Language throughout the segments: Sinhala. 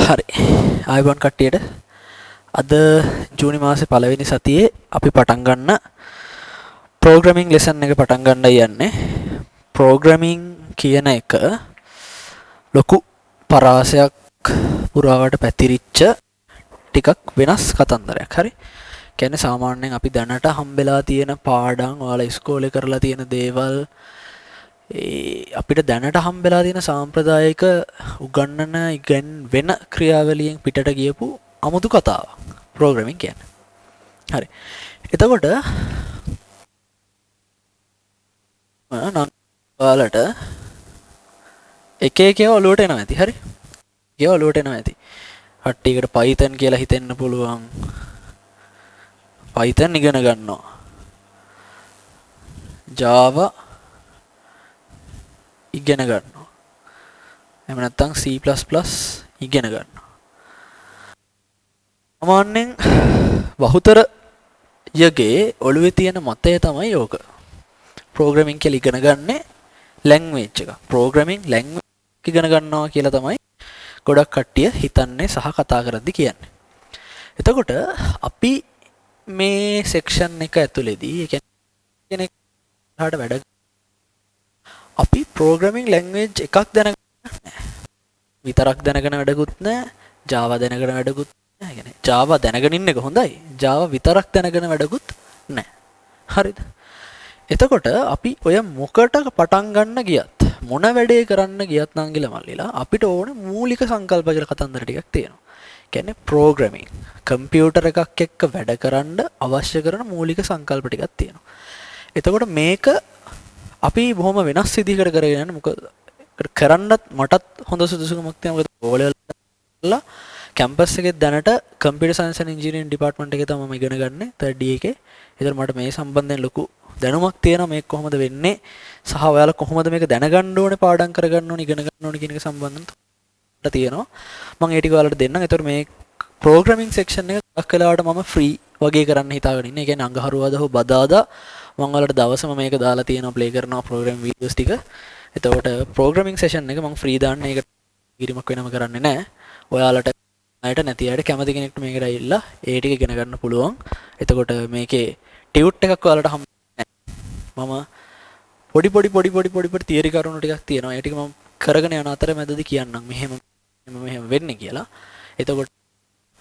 හරි. ආයිබෝන් කට්ටියට. අද ජූනි මාසේ පළවෙනි සතියේ අපි පටන් ගන්න ප්‍රෝග්‍රෑමින් ලෙසන් එක පටන් ගන්නයි යන්නේ. ප්‍රෝග්‍රෑමින් කියන එක ලොකු පරාසයක් පුරාවට පැතිරිච්ච ටිකක් වෙනස් කතන්දරයක්. හරි. කියන්නේ සාමාන්‍යයෙන් අපි දැනට හම්බෙලා තියෙන පාඩම්, ඔයාලා ඉස්කෝලේ කරලා තියෙන දේවල්, අපිට දැනට හම්බෙලා තියෙන සාම්ප්‍රදායික උගන්නන වෙන ක්‍රියාවලියෙන් පිටට ගියපු අමුතු කතාවක් ප්‍රෝග්‍රෑමින් කියන්නේ. හරි. එතකොට ඔයාලට එක එක ඒවා ඔලුවට එනවා ඇති. හරි. ඒවා ඔලුවට එනවා ඇති. කට්ටියකට Python කියලා හිතෙන්න පුළුවන්. Python ඉගෙන ගන්නවා. Java ඉගෙන ගන්නවා. එහෙම නැත්නම් C++ ඉගෙන ගන්නවා. සාමාන්‍යයෙන් බහුතර යගේ ඔළුවේ තියෙන මතය තමයි ඕක. ප්‍රෝග්‍රෑමින් කියලා ඉගෙන ගන්නේ ලැන්ග්වේජ් එක. ප්‍රෝග්‍රෑමින් ලැන්ග්වේජ් ඉගෙන ගන්නවා කියලා තමයි ගොඩක් කට්ටිය හිතන්නේ සහ කතා කරද්දි කියන්නේ. එතකොට අපි මේ සෙක්ෂන් එක ඇතුලේදී කෙනෙක් වැඩ අපි ප්‍රෝග්‍රෑමින් ලැන්ග්වේජ් එකක් දැනගන්න විතරක් දැනගෙන වැඩකුත් නැහැ. Java දැනගෙන වැඩකුත් නැහැ. يعني Java දැනගෙන ඉන්න එක හොඳයි. Java විතරක් දැනගෙන වැඩකුත් නැහැ. හරිද? එතකොට අපි ඔය මොකට පටන් ගන්න ගියත් මොන වැඩේ කරන්න ගියත් නම් කියලා මල්ලිලා අපිට ඕනේ මූලික සංකල්ප කියලා කතන්දර ටිකක් තියෙනවා. කියන්නේ ප්‍රෝග්‍රෑමින් කම්පියුටර් එකක් එක්ක වැඩ කරන්න අවශ්‍ය කරන මූලික සංකල්ප ටිකක් තියෙනවා. එතකොට මේක අපි බොහොම වෙනස් විදිහකට කරගෙන යන්නේ. මොකද කරන්නත් මටත් හොඳ සුදුසුකමක් තියෙනවා. මොකද ඕලෙවල්ලා කැම්පස් එකේ දැනට computer science and engineering department එකේ තමයි මම ඉගෙන ගන්න 3D එකේ. ඒතර මට මේ සම්බන්ධයෙන් ලොකු දැනුමක් තියෙනවා මේක කොහොමද වෙන්නේ සහ ඔයාලා කොහොමද මේක දැනගන්න ඕනේ, පාඩම් කරගන්න ඕනේ, ඉගෙන ගන්න ඕනේ කියන එක සම්බන්ධව තියෙනවා. මම ඒ ටික ඔයාලට දෙන්නම්. ඒතර මේ ප්‍රෝග්‍රෑමින් සෙක්ෂන් එක ගොඩක් වෙලාවට මම ෆ්‍රී වගේ කරන්න හිතාගෙන ඉන්නේ. ඒ කියන්නේ අඟහරුවාදා හෝ බදාදා මම ඔයාලට දවසම මේක දාලා තියෙනවා, ප්ලේ කරනවා ප්‍රෝග්‍රෑම් වීඩියෝස් ටික. එතකොට ප්‍රෝග්‍රෑමින් සෙෂන් එක මම ෆ්‍රී දාන්න ඒක කිරීමක් වෙනම කරන්නේ නැහැ. ඔයාලට අයට නැති අයට කැමති කෙනෙක්ට මේකට ඇවිල්ලා ඒ ටික ඉගෙන ගන්න පුළුවන්. එතකොට මේකේ ටියුට් එකක් ඔයාලට හම්බ මම පොඩි තියරි කරුණු ටිකක් තියෙනවා. ඒ ටික මම කරගෙන යන අතර මැදදී කියන්නම් මෙහෙම වෙන්නේ කියලා. එතකොට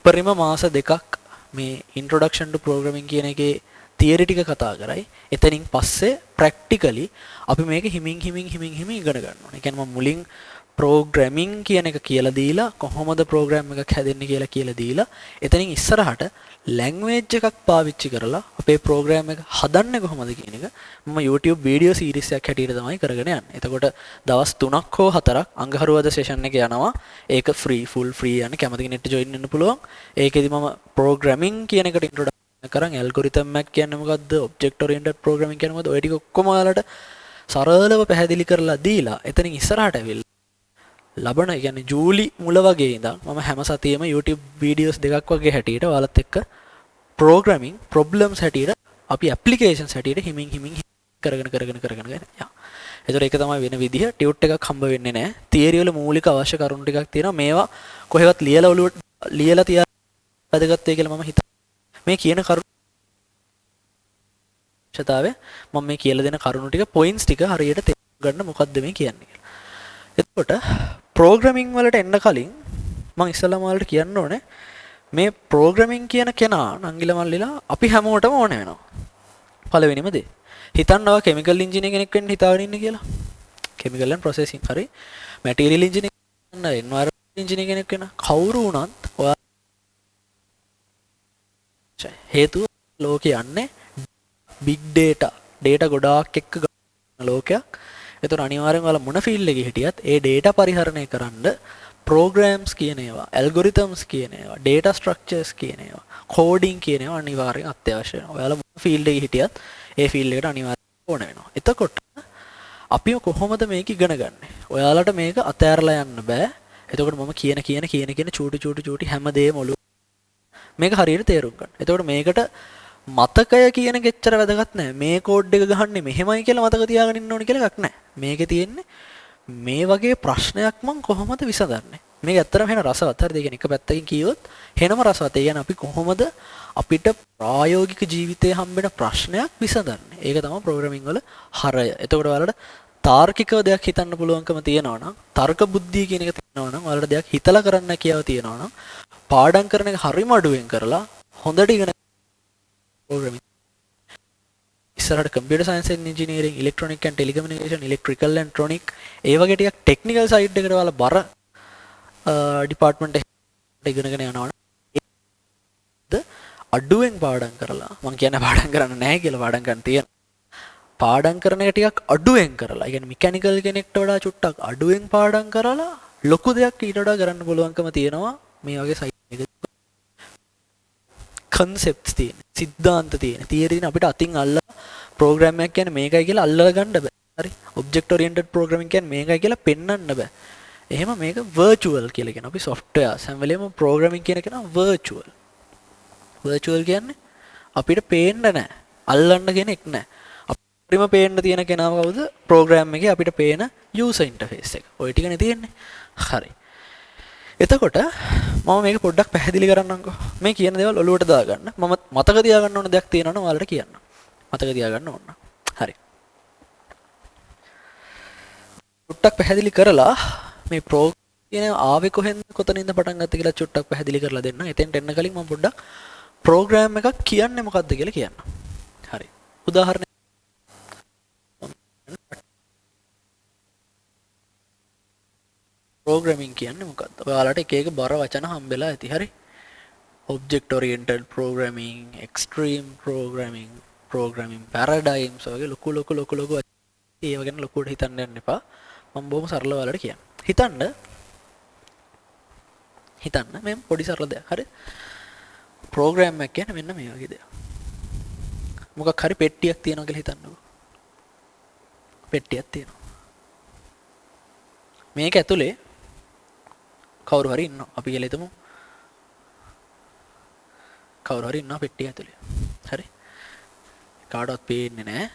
පරිම මාස දෙකක් මේ ඉන්ට්‍රොඩක්ෂන් ටු ප්‍රෝග්‍රෑමින් කියන එකේ තියරි ටික කතා කරයි. එතනින් පස්සේ ප්‍රැක්ටිකලි අපි මේක හිමින් ඉගෙන ගන්න ඕනේ. ඒ කියන්නේ මම මුලින් ප්‍රෝග්‍රෑමින් කියන එක කියලා දීලා කොහොමද ප්‍රෝග්‍රෑම් එකක් හැදෙන්නේ කියලා දීලා එතනින් ඉස්සරහට ලැන්ග්වේජ් එකක් පාවිච්චි කරලා අපේ ප්‍රෝග්‍රෑම් එක හදන්නේ කොහොමද කියන එක මම YouTube වීඩියෝ සීරීස් එකක් හැටියට තමයි කරගෙන යන්නේ. එතකොට දවස් 3ක් හෝ 4ක් අඟහරුවාදා සෙෂන් එක යනවා. ඒක ෆුල් ෆ්‍රී යන්නේ. කැමති කෙනෙක්ට ජොයින් වෙන්න පුළුවන්. ඒකෙදි මම ප්‍රෝග්‍රෑමින් කියන එකට ඉන්ට්‍රොඩක්ෂන් කරන් ඇල්ගොරිතම් එකක් කියන්නේ මොකද්ද, ඔබ්ජෙක්ට් ඔරියන්ටඩ් ප්‍රෝග්‍රෑමින් කියන්නේ මොකද්ද, ඔය ටික ඔක්කොම ඔයාලට සරලව පැහැදිලි කරලා දීලා එතනින් ඉස්සරහට ඇවිල්ලා ලබන කියන්නේ ජූලි මුල වගේ ඉඳන් මම හැම සතියෙම YouTube වීඩියෝස් දෙකක් වගේ හැටියට ඔයාලත් එක්ක ප්‍රෝග්‍රෑමින් ප්‍රොබ්ලම්ස් හැටියට අපි ඇප්ලිකේෂන්ස් හැටියට හිමින් කරගෙන යනවා. ඒතර ඒක තමයි වෙන විදිහ. ටියුට් එකක් හම්බ වෙන්නේ නැහැ. තියරි වල මූලික අවශ්‍ය කරුණු ටිකක් තියෙනවා. මේවා කොහෙවත් ලියලා ඔලුවට ලියලා තියා වැදගත් වෙයි කියලා මම හිතනවා. මේ කියන කරුණු ශතාවේ මම මේ කියලා දෙන කරුණු ටික පොයින්ට්ස් ටික හරියට තේරුම් ගන්න මොකද්ද මේ කියන්නේ. එතකොට ප්‍රෝග්‍රෑමින් වලට එන්න කලින් මම ඉස්සෙල්ලාම ඔයාලට කියන්න ඕනේ මේ ප්‍රෝග්‍රෑමින් කියන කෙනා නංගිල මල්ලිලා අපි හැමෝටම ඕන වෙනවා. පළවෙනිම දේ. හිතන්නවා කෙමිකල් ඉන්ජිනියර් කෙනෙක් වෙන්න හිතාගෙන ඉන්න කියලා. කෙමිකල් ඇන්ඩ් ප්‍රොසෙසින් හරි. මැටීරියල් ඉන්ජිනියර් වෙන්න, එන්වයරන්මන්ටල් ඉන්ජිනියර් කෙනෙක් වෙන්න කවුරු වුණත් ඔයා හේතුව ලෝකේ යන්නේ බිග් ඩේටා ගොඩාක් එක්ක ගන්න ලෝකයක්. ඒතර අනිවාර්යෙන් ඔයාලා මොන ෆීල්ඩ් එකේ හිටියත් ඒ ඩේටා පරිහරණය කරන්න ප්‍රෝග්‍රෑම්ස් කියන ඒවා, ඇල්ගොරිතම්ස් කියන ඒවා, ඩේටා ස්ට්‍රක්චර්ස් කියන ඒවා, කෝඩින් කියන ඒවා අනිවාර්යෙන් අත්‍යවශ්‍ය වෙනවා. ඔයාලා මොන ෆීල්ඩ් එකේ හිටියත් ඒ ෆීල්ඩ් එකට අනිවාර්යෙන් ඕන වෙනවා. එතකොට අපි කොහොමද මේක ඉගෙන ගන්නෙ? ඔයාලට මේක අතෑරලා යන්න බෑ. එතකොට මම කියන චූටි හැමදේම ඔළුව මේක හරියට තේරුම් ගන්න. එතකොට මේකට මතකය කියන එක එච්චර වැදගත් නැහැ. මේ කෝඩ් එක ගහන්නේ මෙහෙමයි කියලා මතක තියාගෙන ඉන්න ඕනේ කියලා එකක් නැහැ. මේකේ තියෙන්නේ මේ වගේ ප්‍රශ්නයක් මම කොහොමද විසඳන්නේ? මේක ඇත්තටම වෙන රසවත්. හරිද? ඒ කියන්නේ එක පැත්තකින් කියොත් වෙනම රසවත්. ඒ කියන්නේ අපි කොහොමද අපිට ප්‍රායෝගික ජීවිතයේ හම්බෙන ප්‍රශ්නයක් විසඳන්නේ. ඒක තමයි ප්‍රෝග්‍රෑමින් වල හරය. එතකොට ඔයාලට තාර්කිකව දෙයක් හිතන්න පුළුවන්කම තියෙනවා නම්, තර්ක බුද්ධිය කියන එක තියෙනවා නම්, ඔයාලට දෙයක් හිතලා කරන්න කියාව තියෙනවා නම්, පාඩම් කරන එක හරිම අඩුවෙන් කරලා හොඳට ඉගෙන ප්‍රෝග්‍රෑමින් ඉස්සරහට computer science and engineering, electronic and telecommunication, electrical and electronic ඒ වගේ ටිකක් ටෙක්නිකල් සයිඩ් එකට ඔයාලා බර ඩිපාර්ට්මන්ට් එකට ඉගෙනගෙන යනවනම් අඩුවෙන් පාඩම් කරලා, මම කියන්නේ පාඩම් කරන්න නැහැ කියලා, පාඩම් කරන්න තියෙන පාඩම් කරන එක ටිකක් අඩුවෙන් කරලා, ඒ කියන්නේ මෙකැනිකල් කෙනෙක්ට වඩා චුට්ටක් අඩුවෙන් පාඩම් කරලා ලොකු දෙයක් ඊට වඩා කරන්න පුළුවන්කම තියෙනවා මේ වගේ සයිට් එකක. කන්සෙප්ට්ස් තියෙන, සිද්ධාන්ත තියෙන, තියරි අපිට අතින් අල්ලලා ප්‍රෝග්‍රෑම් එකක් කියන්නේ මේකයි කියලා අල්ලලා ගන්න බෑ. හරි? ඔබ්ජෙක්ට් ඔරියන්ටඩ් ප්‍රෝග්‍රෑමින් කියන්නේ මේකයි කියලා පෙන්වන්න බෑ. එහෙම මේක වර්චුවල් කියලා කියන අපි software හැම වෙලේම ප්‍රෝග්‍රෑමින් කියන කෙනා වර්චුවල්. වර්චුවල් කියන්නේ අපිට පේන්න නැහැ. අල්ලන්න කෙනෙක් නැහැ. අපිටම පේන්න තියෙන කෙනා කවුද? ප්‍රෝග්‍රෑම් එකේ අපිට පේන යූසර් ඉන්ටර්ෆේස් එක. ඔය ටිකනේ තියෙන්නේ. හරි. එතකොට මම මේක පොඩ්ඩක් පැහැදිලි කරන්නම්කෝ. මේ කියන දේවල් ඔලුවට දාගන්න. මම මතක තියාගන්න ඕන දෙයක් තියෙනවා නම් ඔයාලට කියන්න. මතක තියාගන්න ඕන. හරි. පොඩ්ඩක් පැහැදිලි කරලා මේ කියන ආවේ කොහෙන්ද කොතනින්ද පටන් ගත්තේ කියලා චුට්ටක් පැහැදිලි කරලා දෙන්න. එතෙන්ට එන්න කලින් මම පොඩ්ඩක් ප්‍රෝග්‍රෑම් එකක් කියන්නේ මොකක්ද කියලා කියන්න. හරි. උදාහරණයක් ප්‍රෝග්‍රෑමින් කියන්නේ මොකක්ද? ඔයාලට එක එක බර වචන හම්බෙලා ඇති. හරි. Object oriented programming, extreme programming, programming paradigms වගේ ලොකු ඒව ගැන ලොකුවට හිතන්න යන්න එපා. මම බොහොම සරලව ඔයාලට කියන්න. හිතන්න මේ පොඩි සරල දෙයක්. හරි. ප්‍රෝග්‍රෑම් එකක් කියන්නේ මෙන්න මේ වගේ දෙයක්. මොකක් හරි පෙට්ටියක් තියෙනවා කියලා හිතන්නකෝ. පෙට්ටියක් තියෙනවා. මේක ඇතුලේ කවුරු හරි ඉන්නවා. අපි කියලා හිතමු. කවුරු හරි ඉන්නවා පෙට්ටිය ඇතුලේ. හරි. කාටවත් පේන්නේ නැහැ.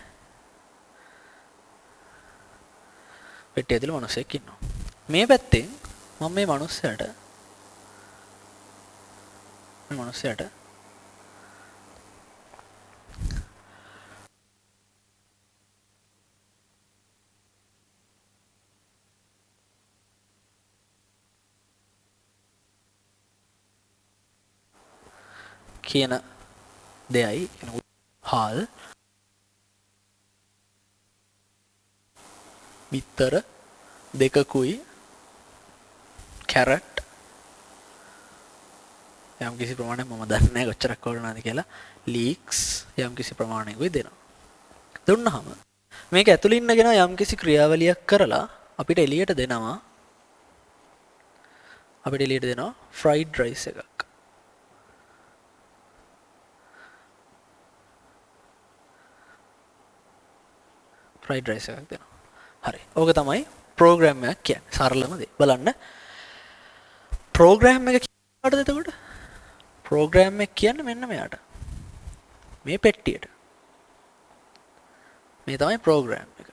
පෙට්ටිය ඇතුලේ මිනිහෙක් ඉන්නවා. මේ පැත්තෙන් මම මේ මිනිහයාට කියන දෙයයි හාල් බිත්තර දෙකකුයි කැරට් යම් කිසි ප්‍රමාණයක් මම දන්නේ නැහැ කොච්චරක් ඕනද කියලා ලීක්ස් යම් කිසි ප්‍රමාණයකුයි දෙනවා. දුන්නාම මේක ඇතුළේ ඉන්නගෙන යම් කිසි ක්‍රියාවලියක් කරලා අපිට එළියට දෙනවා ෆ්‍රයිඩ් රයිස් එකක්. ෆ්‍රයිඩ් රයිස් එකක් දෙනවා. හරි. ඕක තමයි ප්‍රෝග්‍රෑම් එකක් කියන්නේ. සරලම දේ. බලන්න. ප්‍රෝග්‍රෑම් එක කියනවාද එතකොට? ප්‍රෝග්‍රෑම් එක කියන්නේ මෙන්න මෙයාට. මේ පෙට්ටියට. මේ තමයි ප්‍රෝග්‍රෑම් එක.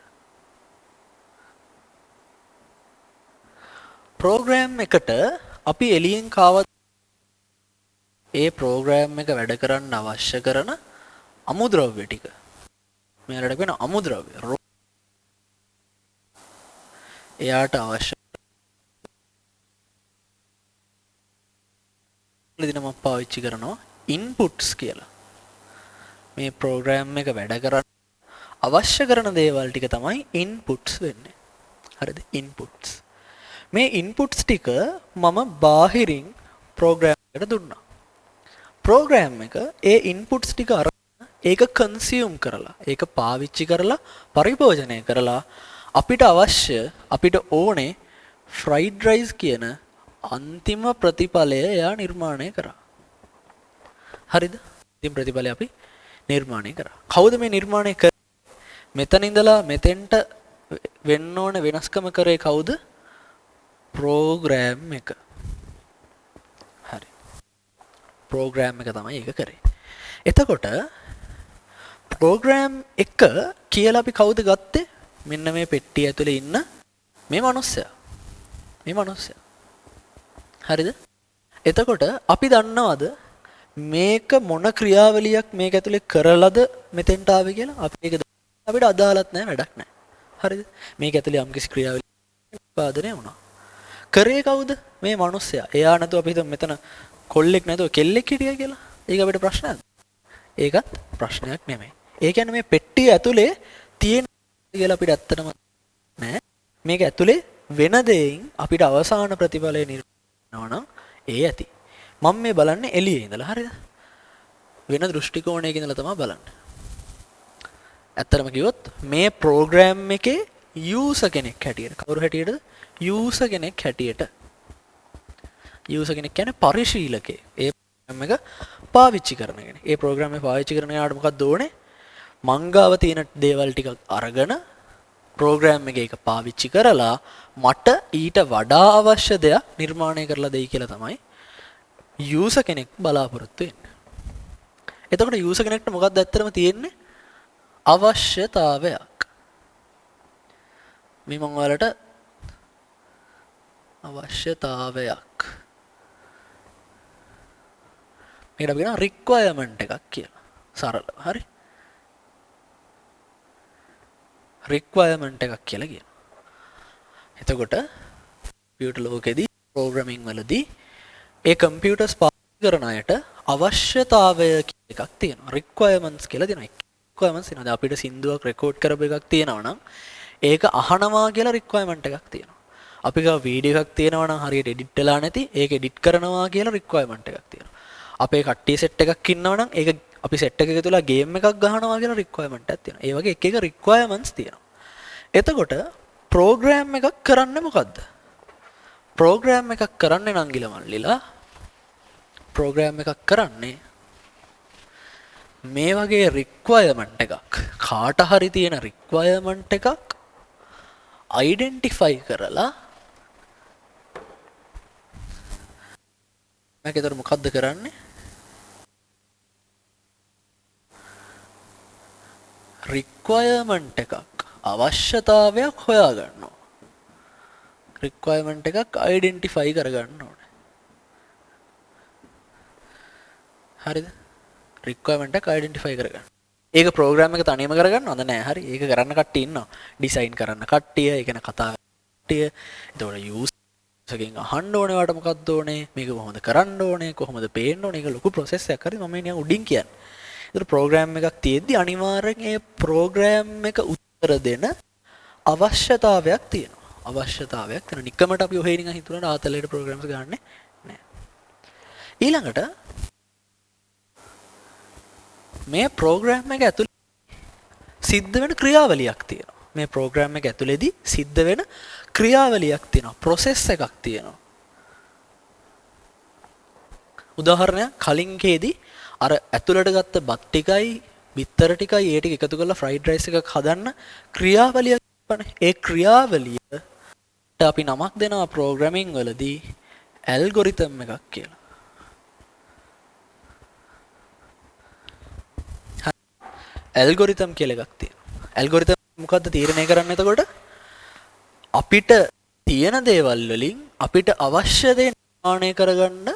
ප්‍රෝග්‍රෑම් එකට අපි එළියෙන් කාවත් ඒ ප්‍රෝග්‍රෑම් එක වැඩ කරන්න අවශ්‍ය කරන අමුද්‍රව්‍ය ටික. මෙයාලට කියන අමුද්‍රව්‍ය. එයාට අවශ්‍ය දිනම පාවිච්චි කරනවා ඉන්පුට්ස් කියලා. මේ ප්‍රෝග්‍රෑම් එක වැඩ කරන්න අවශ්‍ය කරන දේවල් ටික තමයි ඉන්පුට්ස් වෙන්නේ. හරිද? ඉන්පුට්ස්. මේ ඉන්පුට්ස් ටික මම බාහිරින් ප්‍රෝග්‍රෑම් එකට දුන්නා. ප්‍රෝග්‍රෑම් එක ඒ ඉන්පුට්ස් ටික අරගෙන ඒක කන්සියුම් කරලා, ඒක පාවිච්චි කරලා, පරිභෝජනය කරලා අපිට ඕනේ ෆ්‍රයිඩ් රයිස් කියන අන්තිම ප්‍රතිඵලය එයා නිර්මාණය කරා. හරිද? අන්තිම ප්‍රතිඵලය අපි නිර්මාණය කරා. කවුද මේ නිර්මාණය කරේ? මෙතන ඉඳලා මෙතෙන්ට වෙන්න ඕන වෙනස්කම කරේ කවුද? ප්‍රෝග්‍රෑම් එක. හරි. ප්‍රෝග්‍රෑම් එක තමයි ඒක කරේ. එතකොට ප්‍රෝග්‍රෑම් එක කියලා අපි කවුද ගත්තේ? මෙන්න මේ පෙට්ටිය ඇතුලේ ඉන්න මේ මිනිස්සයා. හරිද? එතකොට අපි දන්නවද මේක මොන ක්‍රියාවලියක් මේක ඇතුලේ කරලාද මෙතෙන්ට ආවේ කියලා? අපි ඒක අපිට අදාළත් නැහැ, වැඩක් නැහැ. හරිද? මේක ඇතුලේ යම්කිසි ක්‍රියාවලියක් උත්පාදනය වුණා. කරේ කවුද? මේ මිනිස්සයා. එයා නැතුව අපි හිතමු මෙතන කොල්ලෙක් නැතුව කෙල්ලෙක් හිටියා කියලා. ඒක අපිට ප්‍රශ්නයක්ද? ඒකත් ප්‍රශ්නයක් නෙමෙයි. ඒ කියන්නේ මේ පෙට්ටිය ඇතුලේ තියෙන කියලා අපිට ඇත්තටම නෑ. මේක ඇතුලේ වෙන දෙයින් අපිට අවසාන ප්‍රතිඵලය නිර්මාණය නම් ඒ ඇති. මම මේ බලන්නේ එළියේ ඉඳලා හරිද? වෙන දෘෂ්ටි කෝණයක ඉඳලා තමයි බලන්නේ. ඇත්තටම කිව්වොත් මේ ප්‍රෝග්‍රෑම් එකේ යූසර් කෙනෙක් හැටියට කවුරු හැටියටද? යූසර් කෙනෙක් හැටියට. යූසර් කෙනෙක් කියන්නේ පරිශීලකේ. ඒ ප්‍රෝග්‍රෑම් එක පාවිච්චි කරන කෙනෙක්. ඒ ප්‍රෝග්‍රෑම් එක පාවිච්චි කරන යාට මොකක්ද ඕනේ? මංගාව තියෙන දේවල් ටිකක් අරගෙන ප්‍රෝග්‍රෑම් එකේ ඒක පාවිච්චි කරලා මට ඊට වඩා අවශ්‍ය දෙයක් නිර්මාණය කරලා දෙයි කියලා තමයි යූසර් කෙනෙක් බලාපොරොත්තු වෙන්නේ. එතකොට යූසර් කෙනෙක්ට මොකක්ද ඇත්තටම තියෙන්නේ? අවශ්‍යතාවයක්. මේ මම ඔයාලට අවශ්‍යතාවයක්. මේකට අපි කියන රික්වයර්මන්ට් එකක් කියලා. සරලව. හරි? රික්වයර්මන්ට් එකක් කියලා කියනවා. එතකොට කම්පියුටර් ලෝකෙදී ප්‍රෝග්‍රෑමින් වලදී ඒ කම්පියුටර්ස් පාවිච්චි කරන අයට අවශ්‍යතාවය කියලා එකක් තියෙනවා. රික්වයර්මන්ට්ස් කියලා දෙනවා. රික්වයර්මන්ට්ස් තියෙනවා. දැන් අපිට සින්දුවක් රෙකෝඩ් කරපු එකක් තියෙනවා නම් ඒක අහනවා කියලා රික්වයර්මන්ට් එකක් තියෙනවා. අපි ගාව වීඩියෝ එකක් තියෙනවා නම් හරියට එඩිට් වෙලා නැති ඒක එඩිට් කරනවා කියලා රික්වයර්මන්ට් එකක් තියෙනවා. අපේ කට්ටිය සෙට් එකක් ඉන්නවා නම් ඒක අපි සෙට් එකක තුලා ගේම් එකක් ගහනවා කියලා රික්වයර්මන්ට් එකක් තියෙනවා. ඒ වගේ එක එක රික්වයර්මන්ට්ස් තියෙනවා. එතකොට ප්‍රෝග්‍රෑම් එකක් කරන්නේ මොකද්ද? ප්‍රෝග්‍රෑම් එකක් කරන්නේ නංගිල මල්ලිලා ප්‍රෝග්‍රෑම් එකක් කරන්නේ මේ වගේ රික්වයර්මන්ට් එකක් කාට හරි තියෙන රික්වයර්මන්ට් එකක් අයිඩෙන්ටිෆයි කරලා මේකේතර මොකද්ද කරන්නේ? රික්වයර්මන්ට් එකක් අවශ්‍යතාවයක් හොයාගන්නවා. රික්වයර්මන්ට් එකක් අයිඩෙන්ටිෆයි කරගන්න ඕනේ. හරිද? රික්වයර්මන්ට් එක අයිඩෙන්ටිෆයි කරගන්න. ඒක ප්‍රෝග්‍රෑම් එක තනියම කරගන්නවද? නෑ. හරි. ඒක කරන්න කට්ටිය ඉන්නවා. ඩිසයින් කරන්න කට්ටිය, ඒ කියන්නේ කතා කට්ටිය. එතකොට යූසර්ගෙන් අහන්න ඕනේ වට මොකක්ද ඕනේ? මේක කොහොමද කරන්න ඕනේ? කොහොමද පේන්න ඕනේ? ඒක ලොකු ප්‍රොසෙස් එකක්. හරි. මම නිකන් උඩින් කියන්නේ. ඒතර ප්‍රෝග්‍රෑම් එකක් තියෙද්දි අනිවාර්යෙන් ඒ ප්‍රෝග්‍රෑම් එක උත්තර දෙන අවශ්‍යතාවයක් තියෙනවා. අවශ්‍යතාවයක් තියෙනවා. නිකමට අපි ඔහේ නිකන් හිතුණා ආතලයට ප්‍රෝග්‍රෑම්ස් ගන්නෙ නෑ. ඊළඟට මේ ප්‍රෝග්‍රෑම් එක ඇතුලේ සිද්ධ වෙන ක්‍රියාවලියක් තියෙනවා. මේ ප්‍රෝග්‍රෑම් එක ඇතුලේදී සිද්ධ වෙන ක්‍රියාවලියක් තියෙනවා. ප්‍රොසෙස් එකක් තියෙනවා. උදාහරණයක් කලින්කේදී අර ඇතුළට ගත්ත බත් ටිකයි බිත්තර ටිකයි ඒ ටික එකතු කරලා ෆ්‍රයිඩ් රයිස් එකක් හදන්න ක්‍රියාවලියක් තිබුණේ. ඒ ක්‍රියාවලියට අපි නමක් දෙනවා ප්‍රෝග්‍රෑමින් වලදී ඇල්ගොරිතම් එකක් කියලා. ඇල්ගොරිතම් කියලා එකක් තියෙනවා. ඇල්ගොරිතම් මොකද්ද තීරණය කරන්නේ එතකොට? අපිට තියෙන දේවල් වලින් අපිට අවශ්‍ය දේ නිර්මාණය කරගන්න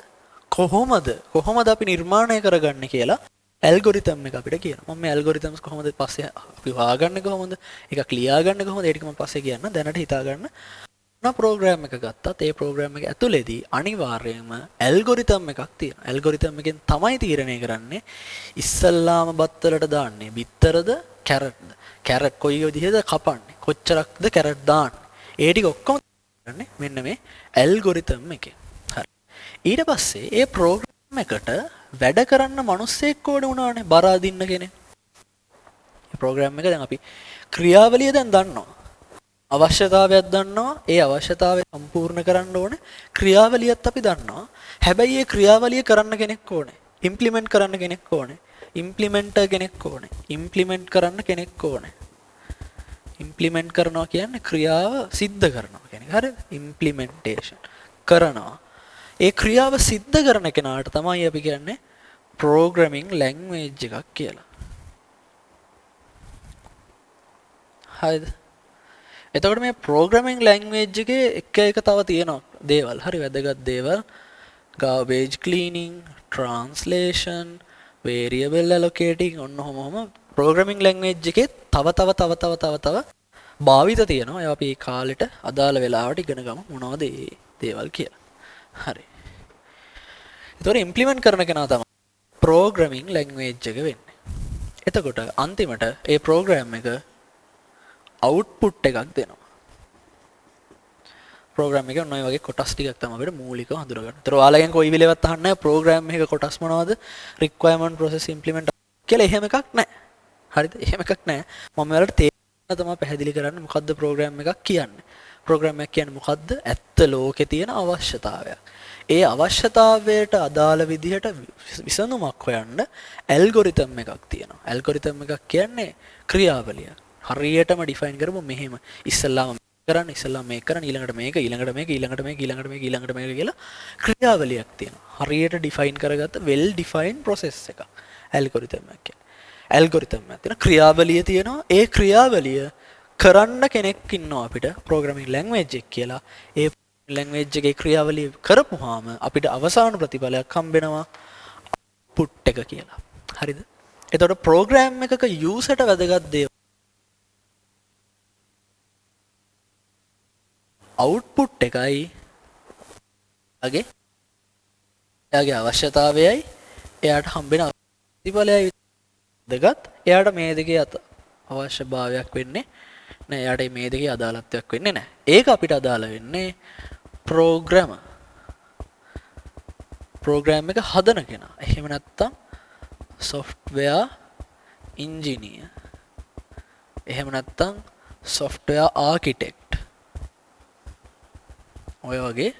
කොහොමද අපි නිර්මාණය කරගන්නේ කියලා ඇල්ගොරිතම් එක අපිට කියනවා. මම මේ ඇල්ගොරිතම්ස් කොහොමද පස්සේ අපි හොයාගන්නේ කොහොමද? ඒක ලියාගන්නේ කොහොමද? ඒ ටික මම පස්සේ කියන්න. දැනට හිතාගන්න. මොන ප්‍රෝග්‍රෑම් එක ගත්තත් ඒ ප්‍රෝග්‍රෑම් එක ඇතුලේදී අනිවාර්යයෙන්ම ඇල්ගොරිතම් එකක් තියෙනවා. ඇල්ගොරිතම් එකෙන් තමයි තීරණය කරන්නේ ඉස්සල්ලාම බත් වලට දාන්නේ බිත්තරද කැරට්ද? කැරට් කොයි විදිහද කපන්නේ? කොච්චරක්ද කැරට් දාන්නේ? ඒ ටික ඔක්කොම කරන්නේ මෙන්න මේ ඇල්ගොරිතම් එකෙන්. හරි. ඊට පස්සේ ඒ ප්‍රෝග්‍රෑම් එකට වැඩ කරන්න මිනිස්සෙක් ඕනේ වුණානේ බර අදින්න කෙනෙක්. මේ ප්‍රෝග්‍රෑම් එක දැන් අපි ක්‍රියාවලිය දැන් දන්නවා. අවශ්‍යතාවයක් දන්නවා. ඒ අවශ්‍යතාවය සම්පූර්ණ කරන්න ඕනේ. ක්‍රියාවලියත් අපි දන්නවා. හැබැයි ඒ ක්‍රියාවලිය කරන්න කෙනෙක් ඕනේ. ඉම්ප්ලිමන්ට් කරන්න කෙනෙක් ඕනේ. ඉම්ප්ලිමෙන්ටර් කෙනෙක් ඕනේ. ඉම්ප්ලිමන්ට් කරන්න කෙනෙක් ඕනේ. ඉම්ප්ලිමන්ට් කරනවා කියන්නේ ක්‍රියාව සිද්ධ කරනවා කියන එක. හරිද? ඉම්ප්ලිමන්ටේෂන් කරනවා. ඒ ක්‍රියාව සිද්ධ කරන කෙනාට තමයි අපි කියන්නේ ප්‍රෝග්‍රෑමින් ලැන්ග්වේජ් එකක් කියලා. හරිද? එතකොට මේ ප්‍රෝග්‍රෑමින් ලැන්ග්වේජ් එකේ එක තව තියෙනවා දේවල්, හරි වැදගත් දේවල්, garbage cleaning, translation, variable allocating, ඔන්න ඔහොම programming language එකේ තව භාවිත තියෙනවා. ඒවා අපි කාලෙට අදාළ වෙලාවට ඉගෙන ගමු මොනවද ඒ දේවල් කියලා. හරි. ඒතකොට ඉම්ප්ලිමන්ට් කරන කෙනා තමයි programming language එක වෙන්නේ. එතකොට අන්තිමට ඒ program එක output එකක් දෙනවා. program එකේ ඔන්න ඔය වගේ කොටස් ටිකක් තමයි අපිට මූලිකව හඳුනගන්න. ඒතර ඔයාලගෙන් කොයි වෙලෙවත් අහන්නේ නැහැ program එකක කොටස් මොනවද? requirement process implement කියලා එහෙම එකක් නැහැ. හරිද? එහෙම එකක් නැහැ. මම ඔයාලට තේරෙන්න තමයි පැහැදිලි කරන්නේ මොකද්ද program එකක් කියන්නේ. program එකක් කියන්නේ මොකද්ද? ඇත්ත ලෝකේ තියෙන අවශ්‍යතාවයක්. ඒ අවශ්‍යතාවයට අදාළ විදිහට විසඳුමක් හොයන්න ඇල්ගොරිතම් එකක් තියෙනවා. ඇල්ගොරිතම් එකක් කියන්නේ ක්‍රියාවලිය. හරියටම ඩිෆයින් කරමු මෙහෙම. ඉස්සල්ලාම මේක කරන්න ඊළඟට මේක කියලා ක්‍රියාවලියක් තියෙනවා. හරියට ඩිෆයින් කරගත්ත වෙල් ඩිෆයින් process එකක්. ඇල්ගොරිතම් එකක් කියන්නේ. ඇල්ගොරිතම් එකක් තියෙන ක්‍රියාවලිය තියෙනවා. ඒ ක්‍රියාවලිය කරන්න කෙනෙක් ඉන්නවා අපිට programming language එක කියලා. ඒ language එකේ ක්‍රියාවලිය කරපුවාම අපිට අවසාන ප්‍රතිඵලයක් හම්බෙනවා output එක කියලා. හරිද? එතකොට program එකක user ට වැදගත් දේ output එකයි එයාගේ අවශ්‍යතාවයයි එයාට හම්බෙන ප්‍රතිඵලයයි දෙකත් එයාට මේ දෙකේ අවශ්‍යභාවයක් වෙන්නේ නෑ. එයාට මේ දෙකේ අදාළත්වයක් වෙන්නේ නෑ. ඒක අපිට අදාළ වෙන්නේ program එක හදන කෙනා. එහෙම නැත්නම් software engineer. එහෙම නැත්නම් software architect. ඔය වගේ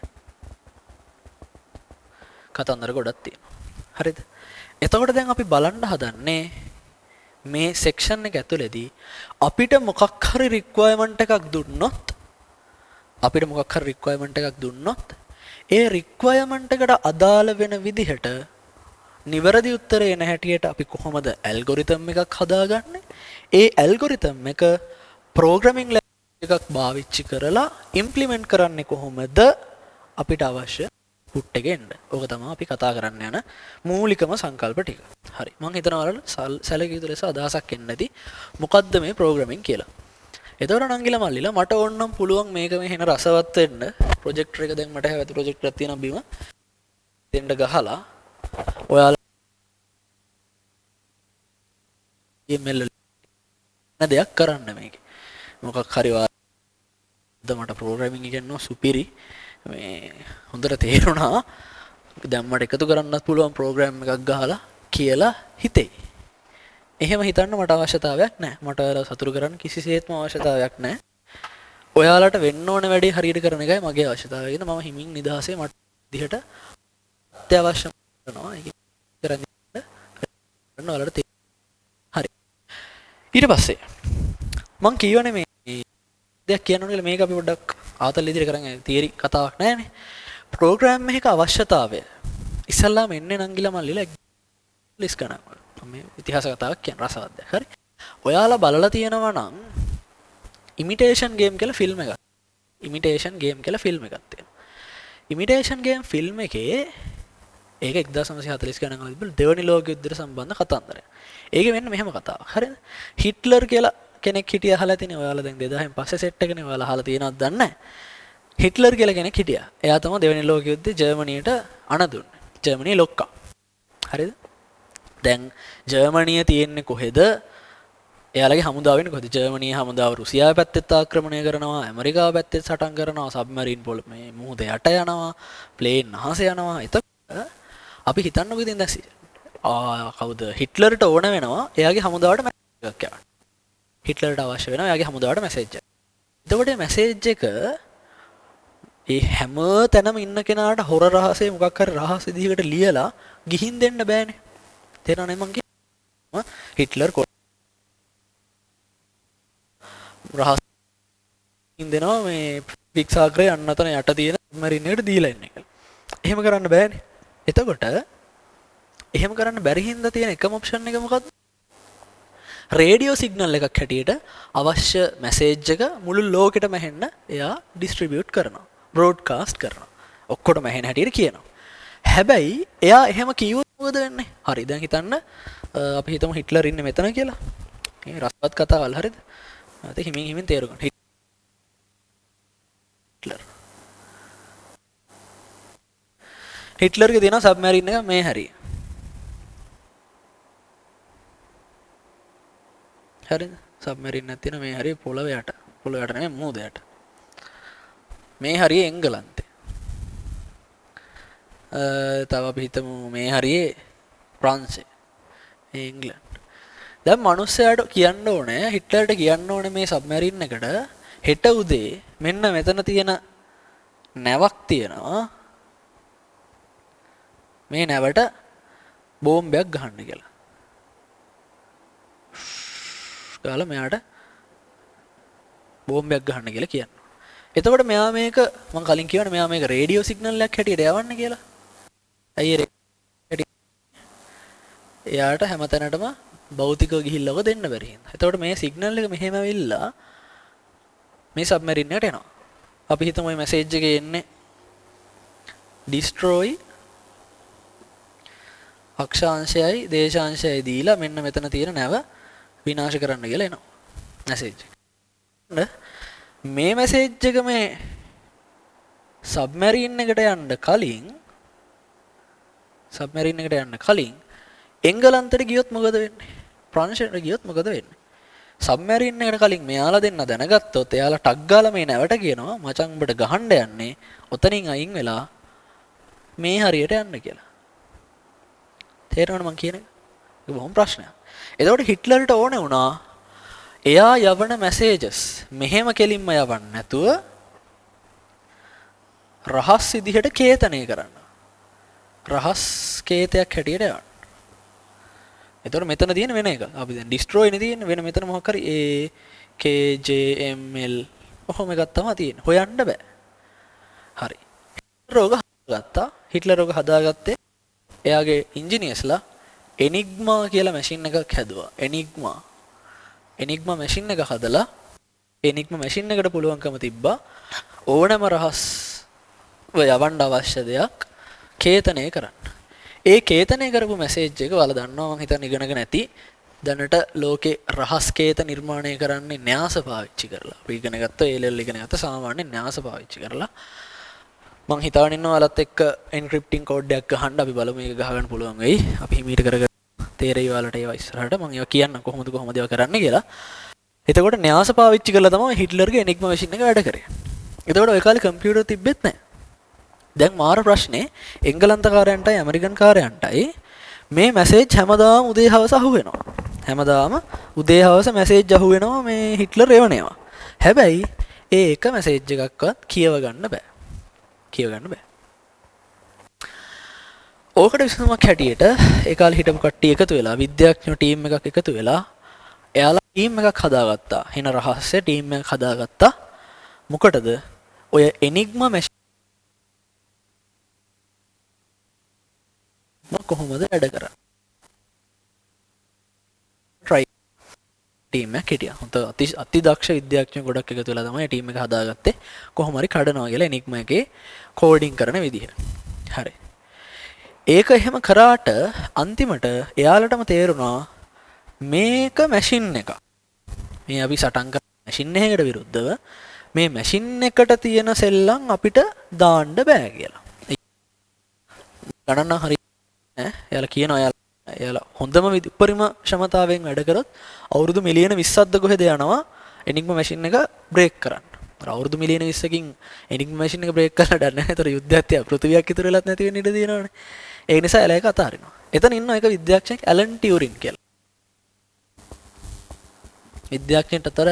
කතන්දර ගොඩක් තියෙනවා. හරිද? එතකොට දැන් අපි බලන්න හදන්නේ මේ section එක ඇතුළේදී අපිට මොකක් හරි requirement එකක් දුන්නොත් ඒ requirement එකට අදාළ වෙන විදිහට නිවැරදි උත්තරේ එන හැටියට අපි කොහොමද algorithm එකක් හදාගන්නේ? ඒ algorithm එක programming එකක් පාවිච්චි කරලා implement කරන්නේ කොහොමද අපිට අවශ්‍ය output එක එන්න. ඕක තමයි අපි කතා කරන්න යන මූලිකම සංකල්ප ටික. හරි. මම හිතනවා ඔයාලට සැලකිය යුතු ලෙස අදහසක් එන්න ඇති. මොකද්ද මේ programming කියලා. එතකොට නංගිලා මල්ලිලා මට ඕනනම් පුළුවන් මේක මේ වෙන රසවත් වෙන්න ප්‍රොජෙක්ටර් එක දැන් මට හැවති ප්‍රොජෙක්ටර් එකක් තියෙනවා බිම. දෙන්න ගහලා ඔයාලා මේ දෙයක් කරන්න මේකේ. මොකක් හරි මට ප්‍රෝග්‍රෑමින් ඉගෙනනවා සුපිරි මේ හොඳට තේරුණා දැන් මට එකතු කරන්නත් පුළුවන් ප්‍රෝග්‍රෑම් එකක් ගහලා කියලා හිතේ. එහෙම හිතන්න මට අවශ්‍යතාවයක් නැහැ. මට ඔයාලා සතුටු කරන්න කිසිසේත්ම අවශ්‍යතාවයක් නැහැ. ඔයාලට වෙන්න ඕන වැඩේ හරියට කරන එකයි මගේ අවශ්‍යතාවය. කියන මම හිමින් නිදහසේ මට දිහට අත්‍යවශ්‍ය කරනවා. ඒක කරන්න ඔයාලට හරි. ඊට පස්සේ මම කියවනේ මේ දෙයක් කියන්න ඕනේ කියලා මේක අපි පොඩ්ඩක් ආතල් ඉදිරිය කරන් තියරි කතාවක් නෑනේ. ප්‍රෝග්‍රෑම් එකක අවශ්‍යතාවය ඉස්සල්ලාම එන්නේ නංගිලා මල්ලිලා ලිස් කරනවා. මේ ඉතිහාස කතාවක් කියන රසවත් දෙයක්. හරි. ඔයාලා බලලා තියෙනවා නම් ඉමිටේෂන් ගේම් කියලා ෆිල්ම් එකක්. ඉමිටේෂන් ගේම් කියලා ෆිල්ම් එකක් තියෙනවා. ඉමිටේෂන් ගේම් ෆිල්ම් එකේ ඒක 1940 ගණන් වල තිබුණු දෙවනි ලෝක යුද්ධයට සම්බන්ධ කතන්දරයක්. ඒකේ මෙන්න මෙහෙම කතාවක්. හරිද? හිට්ලර් කියලා කෙනෙක් හිටියා අහලා තිනේ. ඔයාලා දැන් 2000න් පස්සේ සෙට් එකනේ ඔයාලා අහලා තියෙනවද දන්නේ නැහැ. හිට්ලර් කියලා කෙනෙක් හිටියා. එයා තමයි දෙවනි ලෝක යුද්ධේ ජර්මනියට අණ දුන්නේ. ජර්මනිය ලොක්කා. හරිද? දැන් ජර්මනිය තියෙන්නේ කොහෙද? එයාලගේ හමුදාව වෙන්නේ කොහෙද? ජර්මනිය හමුදාව රුසියාව පැත්තෙත් ආක්‍රමණය කරනවා, ඇමරිකාව පැත්තෙත් සටන් කරනවා, සබ්මරීන් පොළ මේ මුහුද යට යනවා, ප්ලේන් අහස යනවා. එතකොට අපි හිතන්නකෝ ඉතින් දැන් කවුද හිට්ලර්ට ඕන වෙනවා එයාගේ හමුදාවට මැසේජ් එකක් යවන්න. හිට්ලර්ට අවශ්‍ය වෙනවා එයාගේ හමුදාවට මැසේජ් එකක්. එතකොට මේ මැසේජ් එක ඒ හැම තැනම ඉන්න කෙනාට හොර රහසේ මොකක් හරි රහස් විදිහකට ලියලා ගිහින් දෙන්න බෑනේ. තේරෙනවද මං කියන්නේ? හිට්ලර් රහස් ඉන්දෙනවා මේ වික්සාග්‍රේ අන්නතන යට තියෙන සබ්මරීන් එකට දීලා ඉන්න එක. එහෙම කරන්න බෑනේ. එතකොට එහෙම කරන්න බැරි හින්දා තියෙන එකම ඔප්ෂන් එක මොකද්ද? රේඩියෝ සිග්නල් එකක් හැටියට අවශ්‍ය මැසේජ් එක මුළු ලෝකෙටම ඇහෙන්න එයා ඩිස්ට්‍රිබියුට් කරනවා. බ්‍රෝඩ්කාස්ට් කරනවා. ඔක්කොටම ඇහෙන හැටියට කියනවා. හැබැයි එයා එහෙම කිව්වොත් මොකද වෙන්නේ? හරි දැන් හිතන්න අපි හිතමු හිට්ලර් ඉන්නේ මෙතන කියලා. මේ රසවත් කතාවල් හරිද? නැත්නම් හිමින් හිමින් තේරුම් ගන්න. හිට්ලර්ගේ තියෙන සබ්මැරින් එක මේ හරිය. හරිද? සබ්මැරින් එකක් තියෙන මේ හරිය පොළව යට. පොළව යට නෙමෙයි මූද යට. මේ හරිය එංගලන්තේ. තව අපි හිතමු මේ හරියේ ප්‍රංශේ. ඉංග්ලන්ත. දැන් මිනිස්සයාට කියන්න ඕනේ හිට්ලර්ට කියන්න ඕනේ මේ සබ්මැරින් එකට හෙට උදේ මෙන්න මෙතන තියෙන නැවක් තියෙනවා. මේ නැවට බෝම්බයක් ගහන්න කියලා. ගාලා මෙයාට බෝම්බයක් ගහන්න කියලා කියනවා. එතකොට මෙයා මේක මම කලින් කියවනේ මෙයා මේක රේඩියෝ සිග්නල් එකක් හැටියට යවන්නේ කියලා. ඇයි එයාට හැමතැනටම භෞතිකව ගිහිල්ලව දෙන්න බැරි හින්දා. එතකොට මේ සිග්නල් එක මෙහෙම ඇවිල්ලා මේ සබ්මැරින් එකට එනවා. අපි හිතමු මේ මැසේජ් එකේ එන්නේ destroy අක්ෂාංශයයි දේශාංශයයි දීලා මෙන්න මෙතන තියෙන නැව විනාශ කරන්න කියලා එනවා. මැසේජ් එක. මේ මැසේජ් එක මේ සබ්මැරින් එකට යන්න කලින් එංගලන්තයට ගියොත් මොකද වෙන්නේ? ප්‍රංශයට ගියොත් මොකද වෙන්නේ? සබ්මැරින් එකට කලින් මෙයාලා දෙන්න දැනගත්තොත් එයාලා ටක් ගාලා මේ නැවට කියනවා මචං උඹට ගහන්න යන්නේ ඔතනින් අයින් වෙලා මේ හරියට යන්න කියලා. තේරෙනවද මං කියන එක? ඒක බොහොම ප්‍රශ්නයක්. එතකොට හිට්ලර්ට ඕනේ වුණා එයා යවන මැසේජස් මෙහෙම කෙලින්ම යවන්න නැතුව රහස් විදිහට කේතනය කරන්න. රහස් කේතයක් හැටියට යවන්න. එතකොට මෙතන තියෙන වෙන එක. අපි දැන් destroy නේ තියෙන්නේ වෙන මෙතන මොකක් හරි AKJML ඔහොම එකක් තමයි තියෙන්නේ. හොයන්න බෑ. හරි. හිට්ලර් රෝග හදාගත්තේ එයාගේ ඉන්ජිනියර්ස්ලා Enigma කියලා මැෂින් එකක් හැදුවා. Enigma මැෂින් එක හදලා Enigma මැෂින් එකට පුළුවන්කම තිබ්බා ඕනෑම රහස් යවන්න අවශ්‍ය දෙයක් කේතනය කරන්න. ඒ කේතනය කරපු මැසේජ් එක ඔයාලා දන්නවා මම හිතන්නේ ඉගෙනගෙන ඇති. දැනට ලෝකේ රහස් කේත නිර්මාණය කරන්නේ න්‍යාස පාවිච්චි කරලා. අපි ඉගෙන ගත්ත ඒ ලෙවල් ඉගෙන ගත්ත සාමාන්‍ය න්‍යාස පාවිච්චි කරලා. මං හිතාගෙන ඉන්නවා ඔයාලත් එක්ක එන්ක්‍රිප්ටිං කෝඩ් එකක් ගහන්න අපි බලමු මේක ගහගන්න පුළුවන් වෙයි. අපි හිමීට කරගෙන තේරෙයි ඔයාලට ඒවා ඉස්සරහට මම ඒවා කියන්න කොහොමද ඒවා කරන්න කියලා. එතකොට න්‍යාස පාවිච්චි කරලා තමයි හිට්ලර්ගේ එනිග්මා මැෂින් එක වැඩ කරේ. එතකොට ඔය කාලේ කම්පියුටර් තිබෙත් නැහැ. දැන් මාර ප්‍රශ්නේ එංගලන්තකාරයන්ටයි ඇමරිකන්කාරයන්ටයි මේ මැසේජ් හැමදාම උදේ හවස අහුවෙනවා. හැමදාම උදේ හවස මැසේජ් අහුවෙනවා මේ හිට්ලර් එවනවා. හැබැයි ඒ එක මැසේජ් එකක්වත් කියව ගන්න බෑ. ඕකට විසඳුමක් හැටියට ඒ කාලේ හිටපු කට්ටිය එකතු වෙලා විද්‍යාඥයෝ ටීම් එකක් එකතු වෙලා එයාලා ටීම් එකක් හදාගත්තා. හින රහස්‍ය ටීම් එකක් හදාගත්තා. මොකටද? ඔය එනිග්මා මැෂින් කොහොමද වැඩ කරන්නේ? try ටීම් එක හිටියා. හොඳ අති දක්ෂ විද්‍යාඥයෝ ගොඩක් එකතු වෙලා තමයි ටීම් එක හදාගත්තේ. කොහොම හරි කඩනවා කියලා එනිග්මා එකේ කෝඩින් කරන විදිහ. හරි. ඒක එහෙම කරාට අන්තිමට එයාලටම තේරුණා මේක මැෂින් එකක්. මේ අපි සටන් කරන මැෂින් එකකට විරුද්ධව මේ මැෂින් එකට තියෙන සෙල්ලම් අපිට දාන්න බෑ කියලා. ගණන හරි ඈ එයාලා කියනවා එයාලා හොඳම උපරිම ක්ෂමතාවෙන් වැඩ කරොත් අවුරුදු මිලියන 20ක්ද කොහෙද යනවා එනිග්මා මැෂින් එක බ්‍රේක් කරන්න. අවුරුදු මිලියන 20කින් එනිග්මා මැෂින් එක බ්‍රේක් කරලා ඩන්න නැහැ. ඒතර යුද්ධයක් තියා පෘථිවියක් ඉතුරු වෙලත් නැති වෙන්න ඉඩ තියෙනවනේ. ඒ නිසා එලා එක අතාරිනවා. එතන ඉන්න එක විද්‍යාඥයෙක් ඇලන් ටියුරින් කියලා. විද්‍යාඥයෙක්ට අතර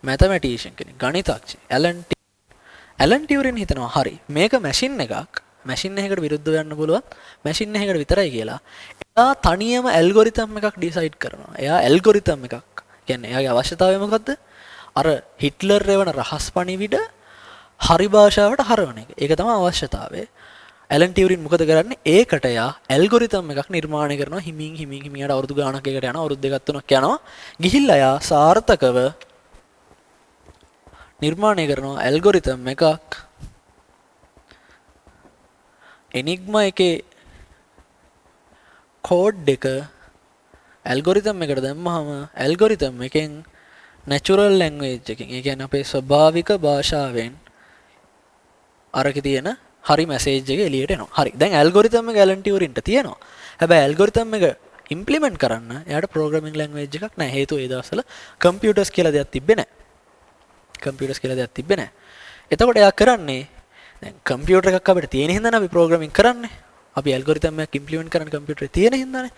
මැතමැටිෂියන් කෙනෙක් ගණිතඥයෙක් ඇලන් ටියුරින් හිතනවා හරි මේක මැෂින් එකක් මැෂින් එකකට විරුද්ධව යන්න පුළුවන් මැෂින් එකකට විතරයි කියලා. එයා තනියම ඇල්ගොරිතම් එකක් ඩිසයිඩ් කරනවා. එයා ඇල්ගොරිතම් එකක් කියන්නේ එයාගේ අවශ්‍යතාවය මොකද්ද? අර හිට්ලර් රෙවන රහස් පණිවිඩ හරි භාෂාවට හරවන එක. ඒක තමයි අවශ්‍යතාවය. ඇලන් ටියුරින් මොකද කරන්නේ? ඒකට එයා ඇල්ගොරිතම් එකක් නිර්මාණය කරනවා. හිමින් හිමින් අවුරුදු ගාණක් එකට යනවා. අවුරුදු දෙකක් තුනක් යනවා. ගිහිල්ලා එයා සාර්ථකව නිර්මාණය කරනවා ඇල්ගොරිතම් එකක් Enigma එකේ කෝඩ් එක ඇල්ගොරිතම් එකට දැම්මහම ඇල්ගොරිතම් එකෙන් natural language එකකින් ඒ කියන්නේ අපේ ස්වභාවික භාෂාවෙන් අරකේ තියෙන හරි මැසේජ් එක එළියට එනවා. හරි. දැන් ඇල්ගොරිතම් එක ඇලන් ටියුරින්ට තියෙනවා. හැබැයි ඇල්ගොරිතම් එක ඉම්ප්ලිමන්ට් කරන්න එයාට ප්‍රෝග්‍රෑමින් ලැන්ග්වේජ් එකක් නැහැ. හේතුව ඒ දවස්වල කම්පියුටර්ස් කියලා දෙයක් තිබ්බේ නැහැ. කම්පියුටර්ස් කියලා දෙයක් තිබ්බේ නැහැ. එතකොට එයා කරන්නේ දැන් කම්පියුටර් එකක් අපිට තියෙන හින්දානේ අපි ප්‍රෝග්‍රෑමින් කරන්නේ. අපි ඇල්ගොරිතම් එකක් ඉම්ප්ලිමන්ට් කරන්න කම්පියුටරේ තියෙන හින්දානේ.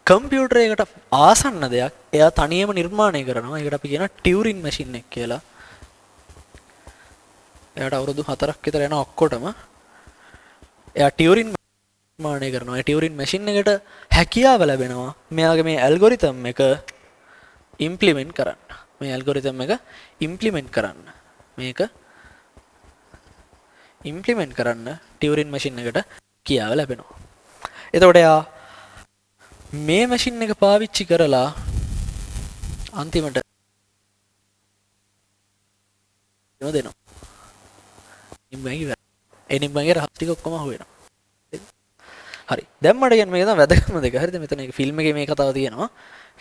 කම්පියුටර් එකට ආසන්න දෙයක් එයා තනියම නිර්මාණය කරනවා. ඒකට අපි කියනවා ටියුරින් මැෂින් එක කියලා. එයාට අවුරුදු 4ක් විතර යන ඔක්කොටම එයා ටියුරින් නිර්මාණය කරනවා. ඒ ටියුරින් මැෂින් එකට හැකියාව ලැබෙනවා මෙයාගේ මේ ඇල්ගොරිතම් එක ඉම්ප්ලිමන්ට් කරන්න. මේ ඇල්ගොරිතම් එක ඉම්ප්ලිමන්ට් කරන්න. මේක ඉම්ප්ලිමන්ට් කරන්න ටියුරින් මැෂින් එකට හැකියාව ලැබෙනවා. එතකොට එයා මේ මැෂින් එක පාවිච්චි කරලා අන්තිමට දෙනවා. එනිම්මගේ රහස් ටික ඔක්කොම අහුවෙනවා. හරි. දැන් මට කියන්නේ මේක තමයි වැදගත්ම දෙක. හරිද? මෙතන එක ෆිල්ම් එකේ මේ කතාව තියෙනවා.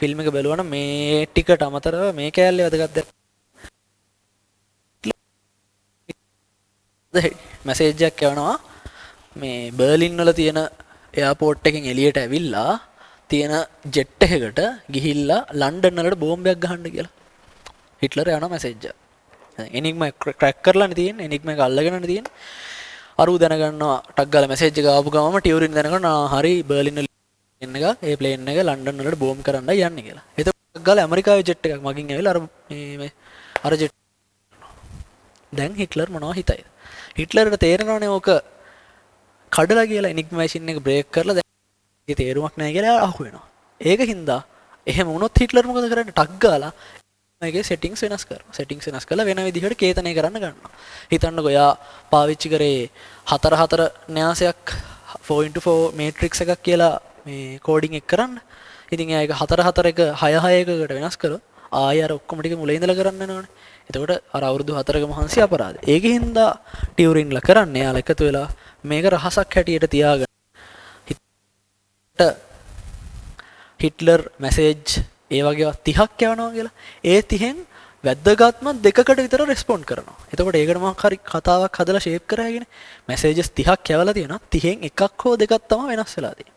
ෆිල්ම් එක බලුවා නම් මේ ටිකට අමතරව මේ කෑල්ලේ වැදගත් දෙයක්. මැසේජ් එකක් යවනවා මේ බර්ලින් වල තියෙන එයාපෝට් එකෙන් එළියට ඇවිල්ලා තියෙන ජෙට් එකකට ගිහිල්ලා ලන්ඩන් වලට බෝම්බයක් ගහන්න කියලා. හිට්ලර් යනවා මැසේජ් එක. එනිග්මා ක්‍රැක් කරලානේ තියෙන්නේ. එනිග්මා එක අල්ලගෙනනේ තියෙන්නේ. අරු දැනගන්නවා ටක් ගාලා මැසේජ් එක ආපු ගමම ටියුරින් දැනගන්නවා හරි බර්ලින් වල එන්න එක ඒ ප්ලේන් එක ලන්ඩන් වලට බෝම් කරන්නයි යන්නේ කියලා. එතකොට ටක් ගාලා ඇමරිකාවේ ජෙට් එකක් මගින් ඇවිල්ලා අර ජෙට් දැන් හිට්ලර් මොනවා හිතයිද? හිට්ලර්ට තේරෙනවනේ ඕක කඩලා කියලා එනිග්මා මැෂින් එක බ්‍රේක් කරලා දැන් ඒකේ තේරුමක් නැහැ කියලා අහු වෙනවා. ඒක හින්දා එහෙම වුණොත් හිට්ලර් මොකද කරන්නේ? ටක් ගාලා මේකේ සෙටින්ග්ස් වෙනස් කරනවා. සෙටින්ග්ස් වෙනස් කරලා වෙන විදිහකට කේතනය කරන්න ගන්නවා. හිතන්නකෝ යා පාවිච්චි කරේ 4 න්‍යාසයක් 4x4 මේට්‍රික්ස් එකක් කියලා මේ කෝඩින් එක කරන්න. ඉතින් එයා ඒක 4 එක 6 එකකට වෙනස් කරලා ආයෙ අර ඔක්කොම ටික මුලින් ඉඳලා කරන්න වෙනවනේ. එතකොට අර අවුරුදු 4ක මහන්සි අපරාධ. ඒකෙන් හින්දා ටියුරින්ලා කරන්නේ යාලා එකතු වෙලා මේක රහසක් හැටියට තියාගෙන හිට්ලර් මැසේජ් ඒ වගේ 30ක් යවනවා කියලා. ඒ 30න් වැද්දගත්ම දෙකකට විතර රෙස්පොන්ඩ් කරනවා. එතකොට ඒකට මොකක් හරි කතාවක් හදලා ෂේප් කරගෙන මැසේජස් 30ක් යවලා තියෙනවා. 30න් එකක් හෝ දෙකක් තමයි වෙනස් වෙලා තියෙන්නේ.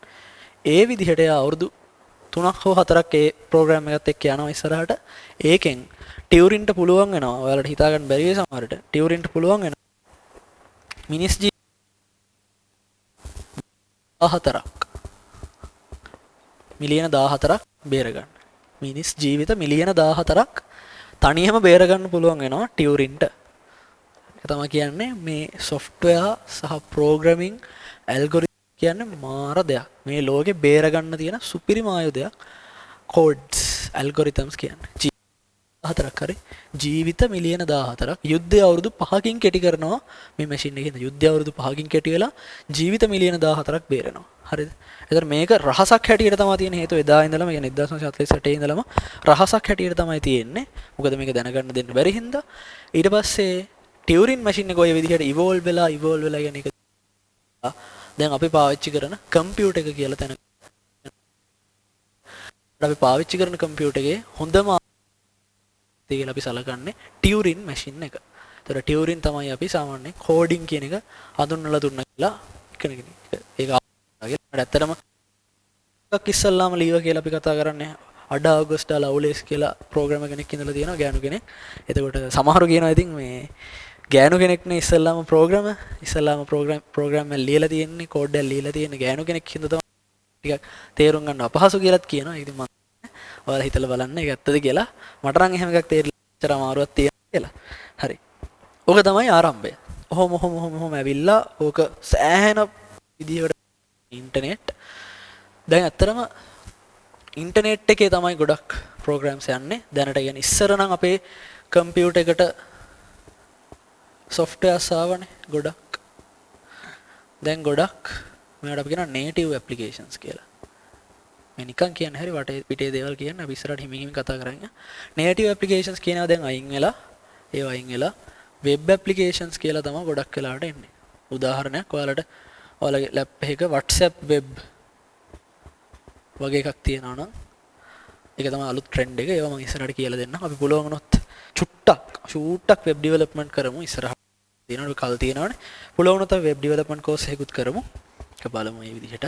ඒ විදිහට යා අවුරුදු 3ක් හෝ 4ක් ඒ ප්‍රෝග්‍රෑම් එකත් එක්ක යනවා ඉස්සරහට. ඒකෙන් ටියුරින්ට පුළුවන් වෙනවා. ඔයාලට හිතා ගන්න බැරි වෙයි සමහරට. ටියුරින්ට පුළුවන් වෙනවා. මිනිස් ජීවිත 14ක් මිලියන 14ක් බේරගන්න. මිනිස් ජීවිත මිලියන 14ක් තනියම බේරගන්න පුළුවන් වෙනවා ටියුරින්ට. ඒක තමයි කියන්නේ මේ software සහ programming algorithm කියන්නේ මාර දෙයක්. මේ ලෝකේ බේරගන්න තියෙන සුපිරිම ආයුධයක් codes algorithms කියන්නේ. 14ක් හරි ජීවිත මිලියන 14ක් යුද්ධය අවුරුදු 5කින් කෙටි කරනවා මේ මැෂින් එකේ. යුද්ධය අවුරුදු 5කින් කෙටි වෙලා ජීවිත මිලියන 14ක් බේරෙනවා. හරිද? ඒතර මේක රහසක් හැටියට තමයි තියෙන හේතුව එදා ඉඳලම يعني 1948 ඉඳලම රහසක් හැටියට තමයි තියෙන්නේ. මොකද මේක දැනගන්න දෙන්න බැරි හින්දා. ඊට පස්සේ ටියුරින් මැෂින් එක ඔය විදිහට ඉවෝල්ව් වෙලා කියන එක දැන් අපි පාවිච්චි කරන කම්පියුටර් එක කියලා තැන. අපි පාවිච්චි කරන කම්පියුටර් එකේ හොඳම කියලා අපි සලකන්නේ ටියුරින් මැෂින් එක. ඒතර ටියුරින් තමයි අපි සාමාන්‍යයෙන් කෝඩින් කියන එක හඳුන්වලා දුන්නා කියලා කෙනෙක්. ඒක ඇත්තටම එකක් ඉස්සල්ලාම ලීව කියලා අපි කතා කරන්නේ අඩා ඔගස්ටා ලව්ලේස් කියලා ප්‍රෝග්‍රෑමර් කෙනෙක් ඉඳලා තියෙනවා ගෑනු කෙනෙක්. එතකොට සමහරු කියනවා ඉතින් මේ ගෑනු කෙනෙක්නේ ඉස්සල්ලාම ප්‍රෝග්‍රෑම් එක ලියලා තියෙන්නේ කෝඩ් එක ලියලා තියෙන්නේ ගෑනු කෙනෙක් හින්දා තමයි ටිකක් තේරුම් ගන්න අපහසු කියලාත් කියනවා. ඉතින් මම ඔයාලා හිතලා බලන්න ඒක ඇත්තද කියලා. මට නම් එහෙම එකක් තේරිච්චර අමාරුවක් තියෙනවා කියලා. හරි. ඕක තමයි ආරම්භය. ඔහොම ඇවිල්ලා ඕක සෑහෙන විදිහකට ඉන්ටර්නෙට් දැන් ඇත්තටම ඉන්ටර්නෙට් එකේ තමයි ගොඩක් ප්‍රෝග්‍රෑම්ස් යන්නේ. දැනට කියන්නේ ඉස්සර නම් අපේ කම්පියුටර් එකට softwares ආවනේ ගොඩක්. දැන් ගොඩක් මේකට අපි කියනවා native applications කියලා. මේ නිකන් කියන්නේ හරි වටේ පිටේ දේවල් කියන්නේ අපි ඉස්සරහට හිමින් කතා කරන්නේ. native applications කියනවා දැන් අයින් වෙලා web applications කියලා තමයි ගොඩක් වෙලාවට එන්නේ. උදාහරණයක් ඔයාලට ඔයාලගේ ලැප් එකක WhatsApp web වගේ එකක් තියෙනවා නම් ඒක තමයි අලුත් ට්‍රෙන්ඩ් එක. ඒවා මම ඉස්සරහට කියලා දෙන්නම්. අපි පුළුවන් වුණොත් චුට්ටක් වෙබ් ඩෙවලොප්මන්ට් කරමු ඉස්සරහට. තියෙනවනේ කල් තියෙනවනේ. පුළුවන් වුණොත් අපි වෙබ් ඩෙවලොප්මන්ට් කෝස් එකකුත් කරමු. ඒක බලමු මේ විදිහට.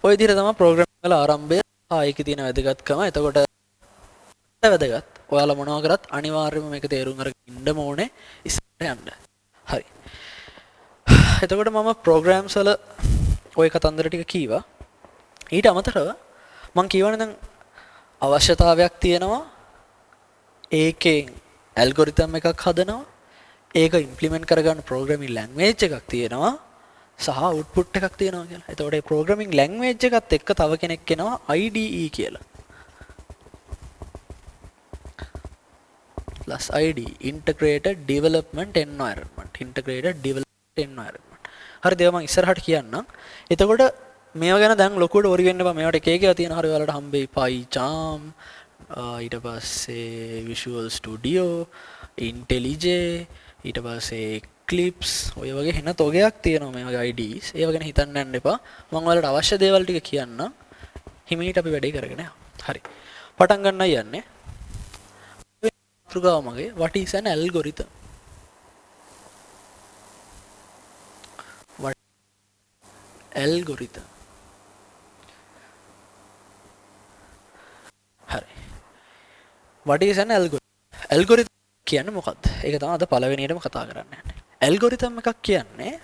ඔය විදිහට තමයි ප්‍රෝග්‍රෑමින් වල ආරම්භය. ඒකේ තියෙන වැදගත්කම. එතකොට වැදගත්. ඔයාලා මොනවා කරත් අනිවාර්යයෙන්ම මේක තේරුම් අරගෙන ඉන්න ඕනේ ඉස්සරහට යන්න. හරි. එතකොට මම ප්‍රෝග්‍රෑම්ස් වල ওই කතන්දර ටික කීවා. ඊට අමතරව මම කියවනේ දැන් අවශ්‍යතාවයක් තියෙනවා. ඒකෙන් ඇල්ගොරිතම් එකක් හදනවා. ඒක ඉම්ප්ලිමන්ට් කරගන්න ප්‍රෝග්‍රෑමින් ලැන්ග්වේජ් එකක් තියෙනවා. සහ අවුට්පුට් එකක් තියෙනවා කියලා. එතකොට මේ ප්‍රෝග්‍රෑමින් ලැන්ග්වේජ් එකත් එක්ක තව කෙනෙක් එනවා IDE කියලා. plus IDE integrated development environment. integrated development environment. හරි දේව මම ඉස්සරහට කියන්නම්. එතකොට මේවා ගැන දැන් ලොකුවට worry වෙන්න එපා. මේවට එක එකව තියෙන හරි ඔයාලට හම්බෙයි PyCharm ඊට පස්සේ Visual Studio, IntelliJ, ඊට පස්සේ Eclipse ඔය වගේ වෙන තොගයක් තියෙනවා මේ වගේ IDEs. ඒව ගැන හිතන්න යන්න එපා. මම ඔයාලට අවශ්‍ය දේවල් ටික කියන්නම්. හිමීට අපි වැඩේ කරගෙන යමු. හරි. පටන් ගන්නයි යන්නේ. මාතෘකාව මගේ what is an algorithm? What algorithm? හරි. What is an algorithm? algorithm කියන්නේ මොකක්ද? ඒක තමයි අද පළවෙනියටම කතා කරන්න යන්නේ. algorithm එකක් කියන්නේ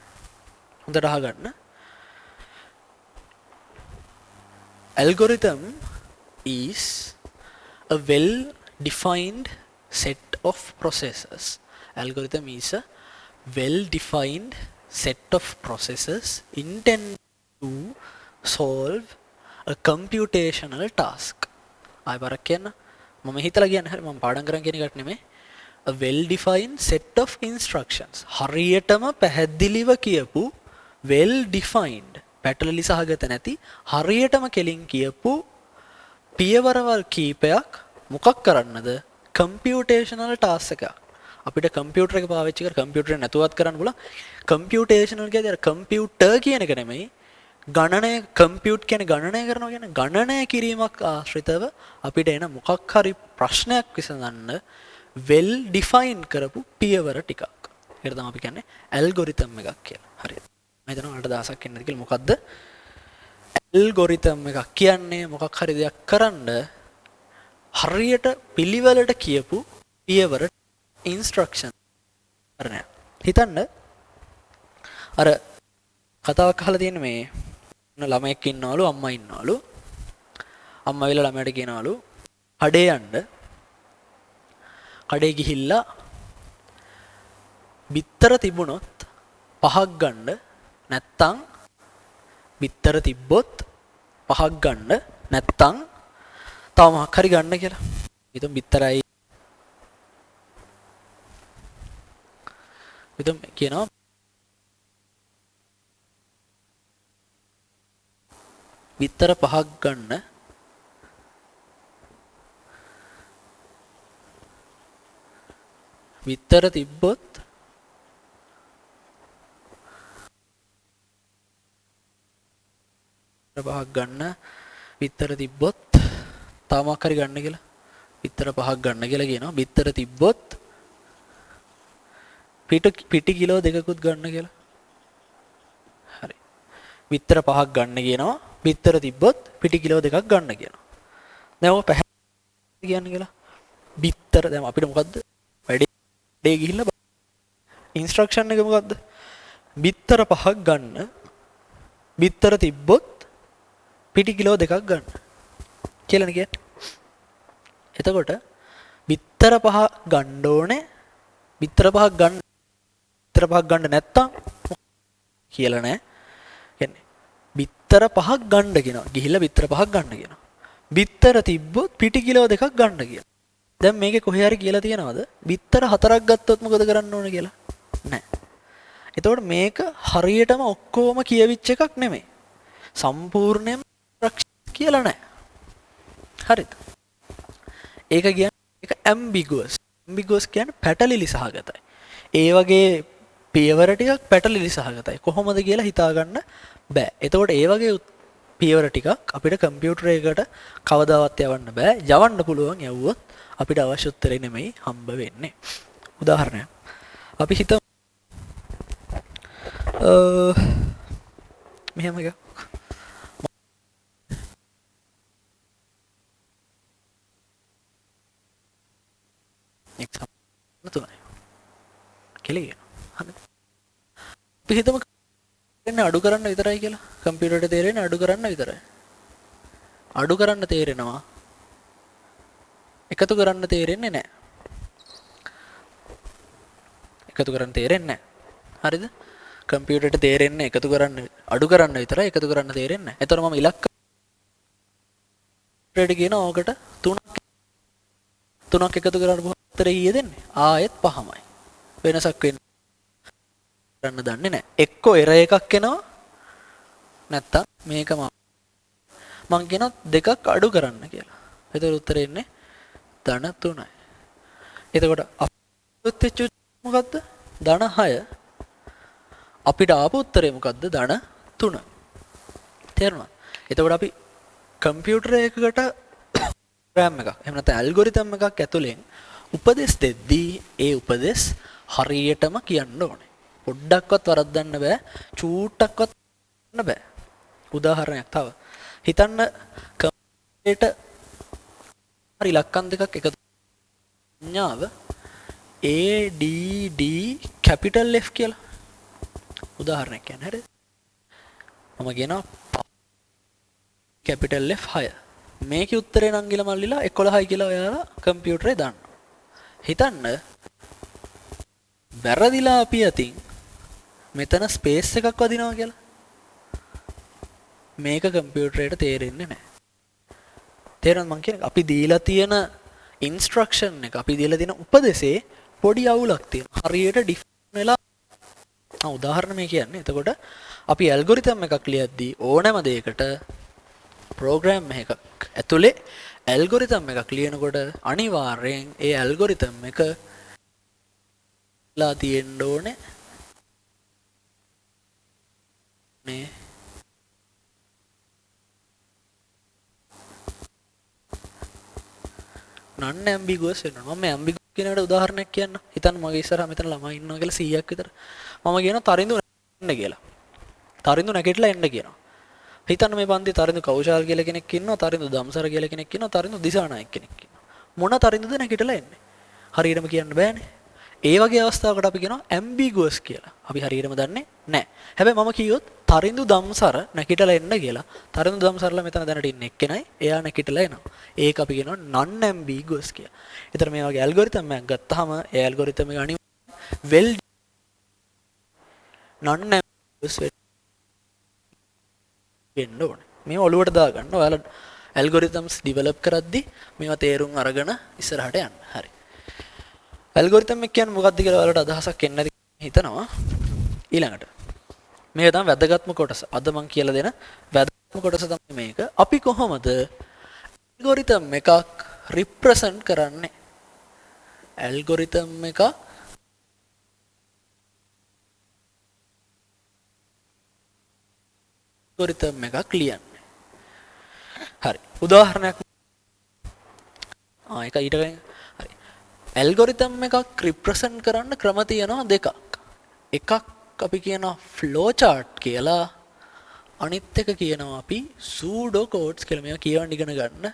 හොඳට අහගන්න. algorithm is a well defined set of processes. Algorithm is a well defined set of processes intended to solve a computational task. ආයෙ බරක් කියන්න. මම හිතලා කියන්නේ හරි මම පාඩම් කරන් කියන එකට නෙමෙයි. A well defined set of instructions. හරියටම පැහැදිලිව කියපු well defined පැටලලි සහගත නැති හරියටම කෙලින් කියපු පියවරවල් කීපයක් මොකක් කරන්නද? computational task එක. අපිට කම්පියුටර් එක පාවිච්චි කර කම්පියුටර් එක නැතුවත් කරන්න පුළුවන්. computational කියන්නේ අර කම්පියුටර් කියන එක නෙමෙයි. ගණනය කම්පියුට් කියන්නේ ගණනය කරනවා කියන්නේ ගණනය කිරීමක් ආශ්‍රිතව අපිට එන මොකක් හරි ප්‍රශ්නයක් විසඳන්න well define කරපු පියවර ටිකක්. ඒකට තමයි අපි කියන්නේ algorithm එකක් කියලා. හරිද? මම හිතනවා ඔයාලට දහසක් එන්නද කියලා. මොකද්ද? algorithm එකක් කියන්නේ මොකක් හරි දෙයක් කරන්න හරියට පිළිවෙලට කියපු පියවර instruction කරන. හිතන්න අර කතාවක් අහලා තියෙන මේ ළමයෙක් ඉන්නවලු අම්මා ඉන්නවලු. අම්මා වෙලා ළමයට කියනවලු කඩේ යන්න. කඩේ ගිහිල්ලා බිත්තර තිබුණොත් පහක් ගන්න නැත්තම් බිත්තර තිබ්බොත් පහක් ගන්න නැත්තම් තව මොකක් හරි ගන්න කියලා. හිතමු බිත්තරයි හිතමු කියනවා බිත්තර පහක් ගන්න බිත්තර තිබ්බොත් පහක් ගන්න බිත්තර තිබ්බොත් තව මොකක් හරි ගන්න කියලා. බිත්තර පහක් ගන්න කියලා කියනවා. බිත්තර තිබ්බොත් පිටි කිලෝ දෙකකුත් ගන්න කියලා. හරි. බිත්තර පහක් ගන්න කියනවා. බිත්තර තිබ්බොත් පිටි කිලෝ දෙකක් ගන්න කියනවා. දැන් ඔය පැහැදිලි කියන්නේ කියලා. බිත්තර දැන් අපිට මොකද්ද? වැඩේ ගිහිල්ලා ඉන්ස්ට්‍රක්ෂන් එක මොකද්ද? බිත්තර පහක් ගන්න. බිත්තර තිබ්බොත් පිටි කිලෝ දෙකක් ගන්න. කියලානේ කියන්නේ. එතකොට බිත්තර පහ ගන්න ඕනේ. බිත්තර පහක් ගන්න නැත්තම් කියලා නෑ. කියන්නේ බිත්තර පහක් ගන්න කියනවා. ගිහිල්ලා බිත්තර පහක් ගන්න කියනවා. බිත්තර තිබ්බොත් පිටි කිලෝ දෙකක් ගන්න කියනවා. දැන් මේකේ කොහේ හරි කියලා තියනවද? බිත්තර හතරක් ගත්තොත් මොකද කරන්න ඕනේ කියලා? නෑ. එතකොට මේක හරියටම ඔක්කොම කියවිච්ච එකක් නෙමෙයි. සම්පූර්ණයෙන්ම කියලා නෑ. හරිද? ඒක කියන්නේ ඒක ambiguous. ambiguous කියන්නේ පැටලිලි සහගතයි. ඒ වගේ පියවර ටිකක් පැටලිලි සහගතයි. කොහොමද කියලා හිතා ගන්න බෑ. එතකොට ඒ වගේ පියවර ටිකක් අපිට කම්පියුටර් එකකට කවදාවත් යවන්න බෑ. යවන්න පුළුවන් යවුවොත් අපිට අවශ්‍ය උත්තරේ නෙමෙයි හම්බ වෙන්නේ. උදාහරණයක්. අපි හිතමු මෙහෙම එකක්. එක්සම් තුනයි. කෙලිය. හරි. අපි හිතමු අඩු කරන්න විතරයි කියලා. කම්පියුටරේට තේරෙන්නේ අඩු කරන්න විතරයි. අඩු කරන්න තේරෙනවා. එකතු කරන්න තේරෙන්නේ නැහැ. එකතු කරන්න තේරෙන්නේ නැහැ. හරිද? කම්පියුටරේට තේරෙන්නේ එකතු කරන්න අඩු කරන්න විතරයි. එකතු කරන්න තේරෙන්නේ නැහැ. එතකොට මම ඉලක්කයට කියන ඕකට 3ක් එකතු කරලා උත්තරේ ඊයේ දෙන්නේ. ආයෙත් 5මයි. වෙනසක් වෙන්නේ කරන්න දන්නේ නැහැ. එක්කෝ එර එකක් එනවා. නැත්තම් මේක මං කියනවා 2ක් අඩු කරන්න කියලා. එතකොට උත්තරේ එන්නේ ධන 3යි. එතකොට අපිට වෙච්ච මොකද්ද? ධන 6. අපිට ආපු උත්තරේ මොකද්ද? ධන 3. තේරුණාද? එතකොට අපි කම්පියුටර් එකකට ප්‍රෝග්‍රෑම් එකක් එහෙම නැත්නම් ඇල්ගොරිතම් එකක් ඇතුලෙන් උපදෙස් දෙද්දී ඒ උපදෙස් හරියටම කියන්න ඕනේ. පොඩ්ඩක්වත් වරද්දන්න බෑ. චූට්ටක්වත් කරන්න බෑ. උදාහරණයක් තව. හිතන්න කම්පියුටරේට හරි ඉලක්කම් දෙකක් එකතු ඥාව ADD capital F කියලා. උදාහරණයක් කියන්නේ හරිද? මම කියනවා capital F 6. මේකේ උත්තරේ නංගිල මල්ලිලා 11යි කියලා ඔයාලා කම්පියුටරේ දාන්න. හිතන්න වැරදිලා අපි අතින් මෙතන ස්පේස් එකක් වදිනවා කියලා. මේක කම්පියුටරේට තේරෙන්නේ නැහැ. තේරෙනවද මං කියන්නේ? අපි දීලා තියෙන ඉන්ස්ට්‍රක්ෂන් එක අපි දීලා තියෙන උපදේශේ පොඩි අවුලක් තියෙනවා. හරියට ඩිෆයින් වෙලා උදාහරණ මේ කියන්නේ. එතකොට අපි ඇල්ගොරිතම් එකක් ලියද්දී ඕනෑම දෙයකට ප්‍රෝග්‍රෑම් එකක් ඇතුලේ ඇල්ගොරිතම් එකක් ලියනකොට අනිවාර්යෙන් ඒ ඇල්ගොරිතම් එක ලා තියෙන්න ඕනේ මේ non ambiguous වෙනවා. මම ambiguous කියන එකට උදාහරණයක් කියන්න. හිතන්න මගේ ඉස්සරහා මෙතන ළමයි ඉන්නවා කියලා 100ක් විතර. මම කියනවා තරිඳු එන්න කියලා. තරිඳු නැගිටලා එන්න කියනවා. හිතන්න මේ පන්තියේ තරිඳු කෞශාල් කියලා කෙනෙක් ඉන්නවා, තරිඳු දම්සර කියලා කෙනෙක් ඉන්නවා, තරිඳු දිසානායක කෙනෙක් ඉන්නවා. මොන තරිඳුද නැගිටලා එන්නේ? හරියටම කියන්න බෑනේ. ඒ වගේ අවස්ථාවකට අපි කියනවා ambiguous කියලා. අපි හරියටම දන්නේ නැහැ. හැබැයි මම කිව්වොත් තරිඳු දම්සර නැගිටලා එන්න කියලා. තරිඳු දම්සරලා මෙතන දැනට ඉන්න එක්කෙනයි එයා නැගිටලා එනවා. ඒක අපි කියනවා non ambiguous කියලා. ඒතර මේ වගේ ඇල්ගොරිතම් එකක් ගත්තාම ඒ ඇල්ගොරිතම් එක අනිවාර්යෙන් well non ambiguous වෙන්න ඕනේ. මේ ඔළුවට දාගන්න. ඔයාලා ඇල්ගොරිතම්ස් ඩෙවලොප් කරද්දි මේවා තේරුම් අරගෙන ඉස්සරහට යන්න. හරි. ඇල්ගොරිතම් එක කියන්නේ මොකක්ද කියලා ඔයාලට අදහසක් එන්න ඇති හිතනවා. ඊළඟට මේක තමයි වැදගත්ම කොටස. අද මම කියලා දෙන වැදගත්ම කොටස තමයි මේක. අපි කොහොමද ඇල්ගොරිතම් එකක් රිප්‍රසන්ට් කරන්නේ? ඇල්ගොරිතම් එකක් ඇල්ගොරිතම් එකක් ලියන්නේ. හරි. උදාහරණයක් ඒක ඊට හරි. ඇල්ගොරිතම් එකක් රිප්‍රසන්ට් කරන්න ක්‍රම තියෙනවා දෙකක්. එකක් අපි කියනවා ෆ්ලෝ chart කියලා. අනිත් එක කියනවා අපි pseudo codes කියලා. මේවා කියවන්න ඉගෙන ගන්න.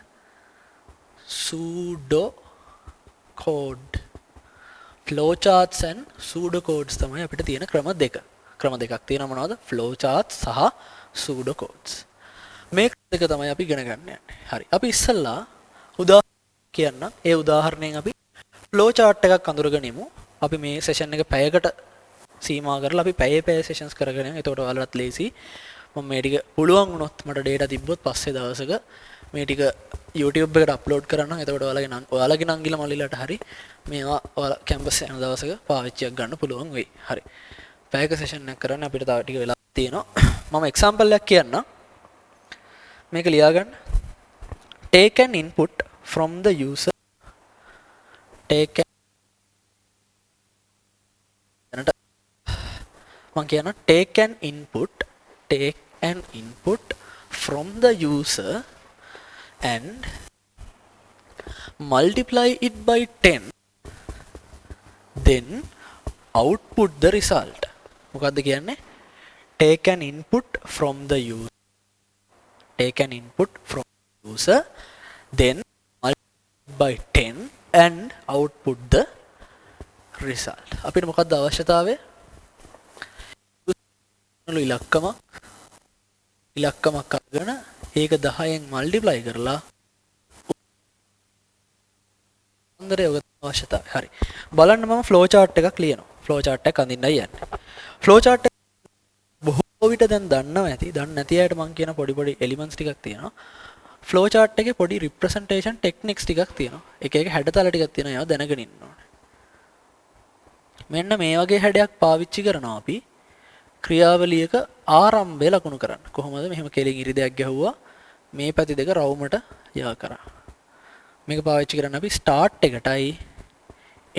pseudo code. flow charts and pseudo codes තමයි අපිට තියෙන ක්‍රම දෙක. ක්‍රම දෙකක් තියෙනවා මොනවද? flow charts සහ pseudo codes. මේ දෙක තමයි අපි ඉගෙන ගන්න යන්නේ. හරි. අපි ඉස්සල්ලා උදාහරණයක් කියන්න. ඒ උදාහරණයෙන් අපි flow chart එකක් අඳුරගෙන ඉමු. අපි මේ session එක පැයකට සීමා කරලා අපි පැය sessions කරගෙන යමු. එතකොට ඔයාලටත් ලේසි. මම මේ ටික පුළුවන් වුණොත් මට data තිබ්බොත් පස්සේ දවසක මේ ටික YouTube එකට අප්ලෝඩ් කරන්න. එතකොට ඔයාලගේ නංගිලා මල්ලිලාට හරි මේවා ඔයාලා කැම්පස් යන දවසක පාවිච්චියක් ගන්න පුළුවන් වෙයි. හරි. පැයක session එකක් කරන්න අපිට තව ටික වෙලා තියෙනවා. මම example එකක් කියන්නම්. මේක ලියාගන්න. Take an input from the user. Take an මම කියනවා take an input from the user and multiply it by 10, then output the result. මොකද්ද කියන්නේ? take an input from the user, then multiply by 10 and output the result. අපිට මොකක්ද අවශ්‍යතාවය? ඉලක්කමක් අරගෙන ඒක 10න් මල්ටිප්ලයි කරලා අන්දරේ ඔක අවශ්‍යතාවය. හරි. බලන්න මම ෆ්ලෝ chart එකක් ලියනවා. ෆ්ලෝ chart එකක් අඳින්නයි යන්නේ. ෆ්ලෝ chart එක බොහෝ විට දැන් දන්නවා ඇති. දන්නේ නැති අයට මම කියන පොඩි එලිමන්ට්ස් ටිකක් තියෙනවා. ෆ්ලෝ chart එකේ පොඩි රිප්‍රසන්ටේෂන් ටෙක්නික්ස් ටිකක් තියෙනවා. එක හැඩතල ටිකක් තියෙනවා. ඒවා දැනගෙන ඉන්න ඕනේ. මෙන්න මේ වගේ හැඩයක් පාවිච්චි කරනවා අපි ක්‍රියාවලියක ආරම්භය ලකුණු කරන්න. කොහොමද? මෙහෙම කෙලින් ඉරිදයක් ගැහුවා. මේ පැති දෙක රවුමට යා කරා. මේක පාවිච්චි කරන්න අපි ස්ටාර්ට් එකටයි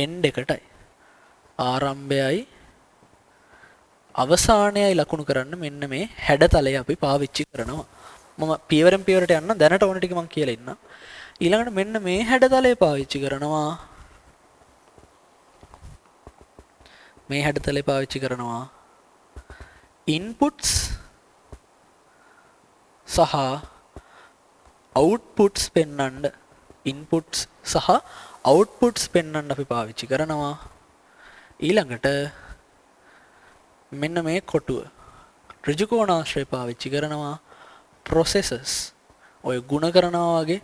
එන්ඩ් එකටයි ආරම්භයයි අවසානයයි ලකුණු කරන්න මෙන්න මේ හැඩතලය අපි පාවිච්චි කරනවා. මම පියවරෙන් පියවරට යන්න දැනට ඕන ටික මම කියලා ඉන්නම්. ඊළඟට මෙන්න මේ හැඩතලය පාවිච්චි කරනවා. මේ හැඩතලය පාවිච්චි කරනවා inputs සහ outputs පෙන්වන්න. inputs සහ outputs පෙන්වන්න අපි පාවිච්චි කරනවා. ඊළඟට මෙන්න මේ කොටුව ඍජු කෝණාශ්‍රය පාවිච්චි කරනවා. processes ඔය ಗುಣ කරනවා වගේ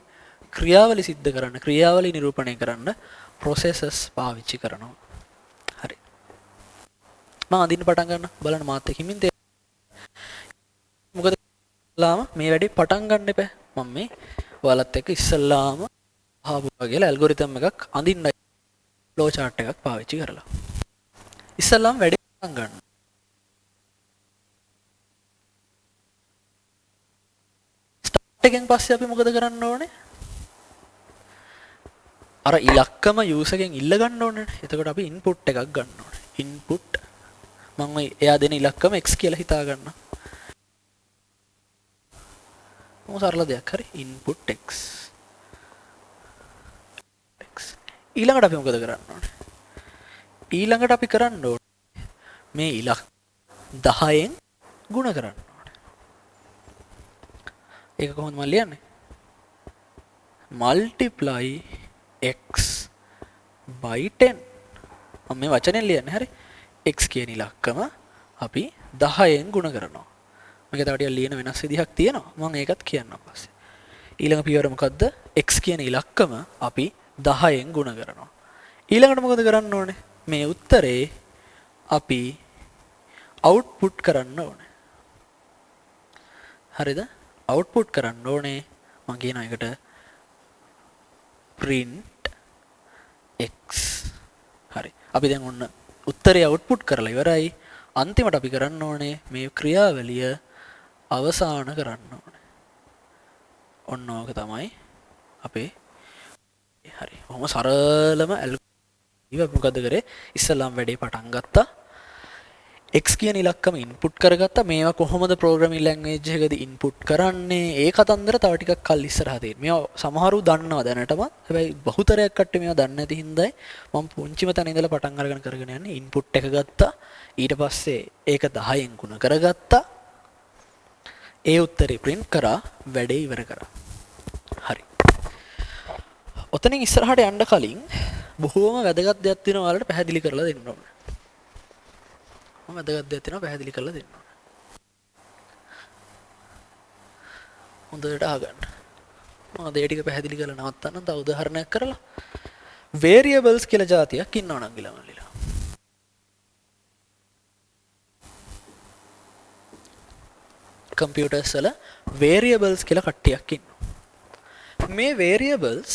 ක්‍රියාවලි සිද්ධ කරන්න, ක්‍රියාවලි නිරූපණය කරන්න processes පාවිච්චි කරනවා. හරි. මම අදින්න පටන් ගන්න. බලන්න මාත් එක්ක හිමින් මොකද ඉස්සල්ලාම මේ වැඩේ පටන් ගන්න එපා. මම මේ ඔයාලත් එක්ක ඉස්සල්ලාම ආපුවා කියලා ඇල්ගොරිතම් එකක් අඳින්නයි ෆ්ලෝ chart එකක් පාවිච්චි කරලා. ඉස්සල්ලාම වැඩේ පටන් ගන්න. ස්ටාර්ට් එකෙන් පස්සේ අපි මොකද කරන්න ඕනේ? අර ඉලක්කම යූසර් එකෙන් ඉල්ල ගන්න ඕනේ. එතකොට අපි ඉන්පුට් එකක් ගන්න ඕනේ. ඉන්පුට් මම එයා දෙන ඉලක්කම x කියලා හිතා ගන්න. මොකද සරල දෙයක් හරි input x. ඊළඟට අපි මොකද කරන්න ඕනේ? ඊළඟට අපි කරන්න ඕනේ මේ ඉලක්ක 10න් ගුණ කරන්න ඕනේ. ඒක කොහොමද මම ලියන්නේ? multiply x by 10. මම මේ වචනේ ලියන්නේ හරි. x කියන ඉලක්කම අපි 10න් ගුණ කරනවා. මේක තව ටිකක් ලියන වෙනස් විදිහක් තියෙනවා. මම ඒකත් කියන්නම් පස්සේ. ඊළඟ පියවර මොකද්ද? x කියන ඉලක්කම අපි 10න් ගුණ කරනවා. ඊළඟට මොකද කරන්න ඕනේ? මේ උත්තරේ අපි අවුට්පුට් කරන්න ඕනේ. හරිද? අවුට්පුට් කරන්න ඕනේ. මම කියන එකට print x. හරි. අපි දැන් ඔන්න උත්තරේ අවුට්පුට් කරලා ඉවරයි. අන්තිමට අපි කරන්න ඕනේ මේ ක්‍රියාවලිය අවසන් කරන්න ඕනේ. ඔන්න ඕක තමයි අපේ හරි. කොහොම සරලම ඉව මොකද කරේ? ඉස්සලාම් වැඩේ පටන් ගත්තා. x කියන ඉලක්කම ඉන්පුට් කරගත්තා. මේවා කොහොමද ප්‍රෝග්‍රෑමින් ලැන්ග්වේජ් එකකදී ඉන්පුට් කරන්නේ? ඒ කතන්දර තව ටිකක් කල් ඉස්සරහා තියෙනවා. මේවා සමහරු දන්නවා දැනටම. හැබැයි බහුතරයක් කට්ටිය මේවා දන්නේ නැති හින්දායි මම පුංචිම තැන ඉඳලා පටන් අරගෙන කරගෙන යන්නේ. ඉන්පුට් එක ගත්තා. ඊට පස්සේ ඒක 10න් ගුණ කරගත්තා. ඒ උත්තරේ print කරා, වැඩේ ඉවර කරා. හරි. ඔතනින් ඉස්සරහට යන්න කලින් බොහෝම වැදගත් දෙයක් තියෙනවා ඔයාලට පැහැදිලි කරලා දෙන්න ඕනේ. මම වැදගත් දෙයක් තියෙනවා පැහැදිලි කරලා දෙන්න ඕනේ. හොඳට අහගන්න. මම ඒ ටික පැහැදිලි කරලා නවත්තන්න තව උදාහරණයක් කරලා. variables කියලා જાතියක් ඉන්නවා නම් ගිලමල්ලිලා. computers වල variables කියලා කට්ටියක් ඉන්නවා. මේ variables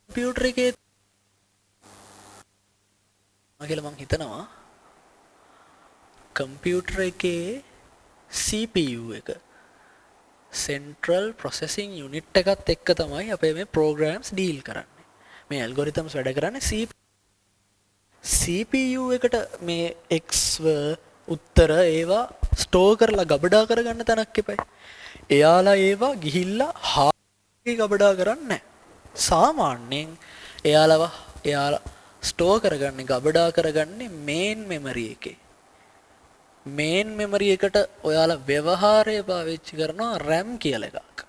computer එකේ කියලා මම හිතනවා computer එකේ CPU එක central processing unit එකත් එක්ක තමයි අපේ මේ programs deal කරන්නේ. මේ algorithms වැඩ කරන්නේ CPU එකට මේ x උත්තර ඒවා ස්ටෝර් කරලා ගබඩා කරගන්න තැනක් එපයි. එයාලා ඒවා ගිහිල්ලා හාගේ ගබඩා කරන්නේ නැහැ. සාමාන්‍යයෙන් එයාලා ස්ටෝර් කරගන්නේ ගබඩා කරගන්නේ මේන් මෙමරි එකේ. මේන් මෙමරි එකට ඔයාලා ව්‍යවහාරය පාවිච්චි කරනවා RAM කියලා එකක්.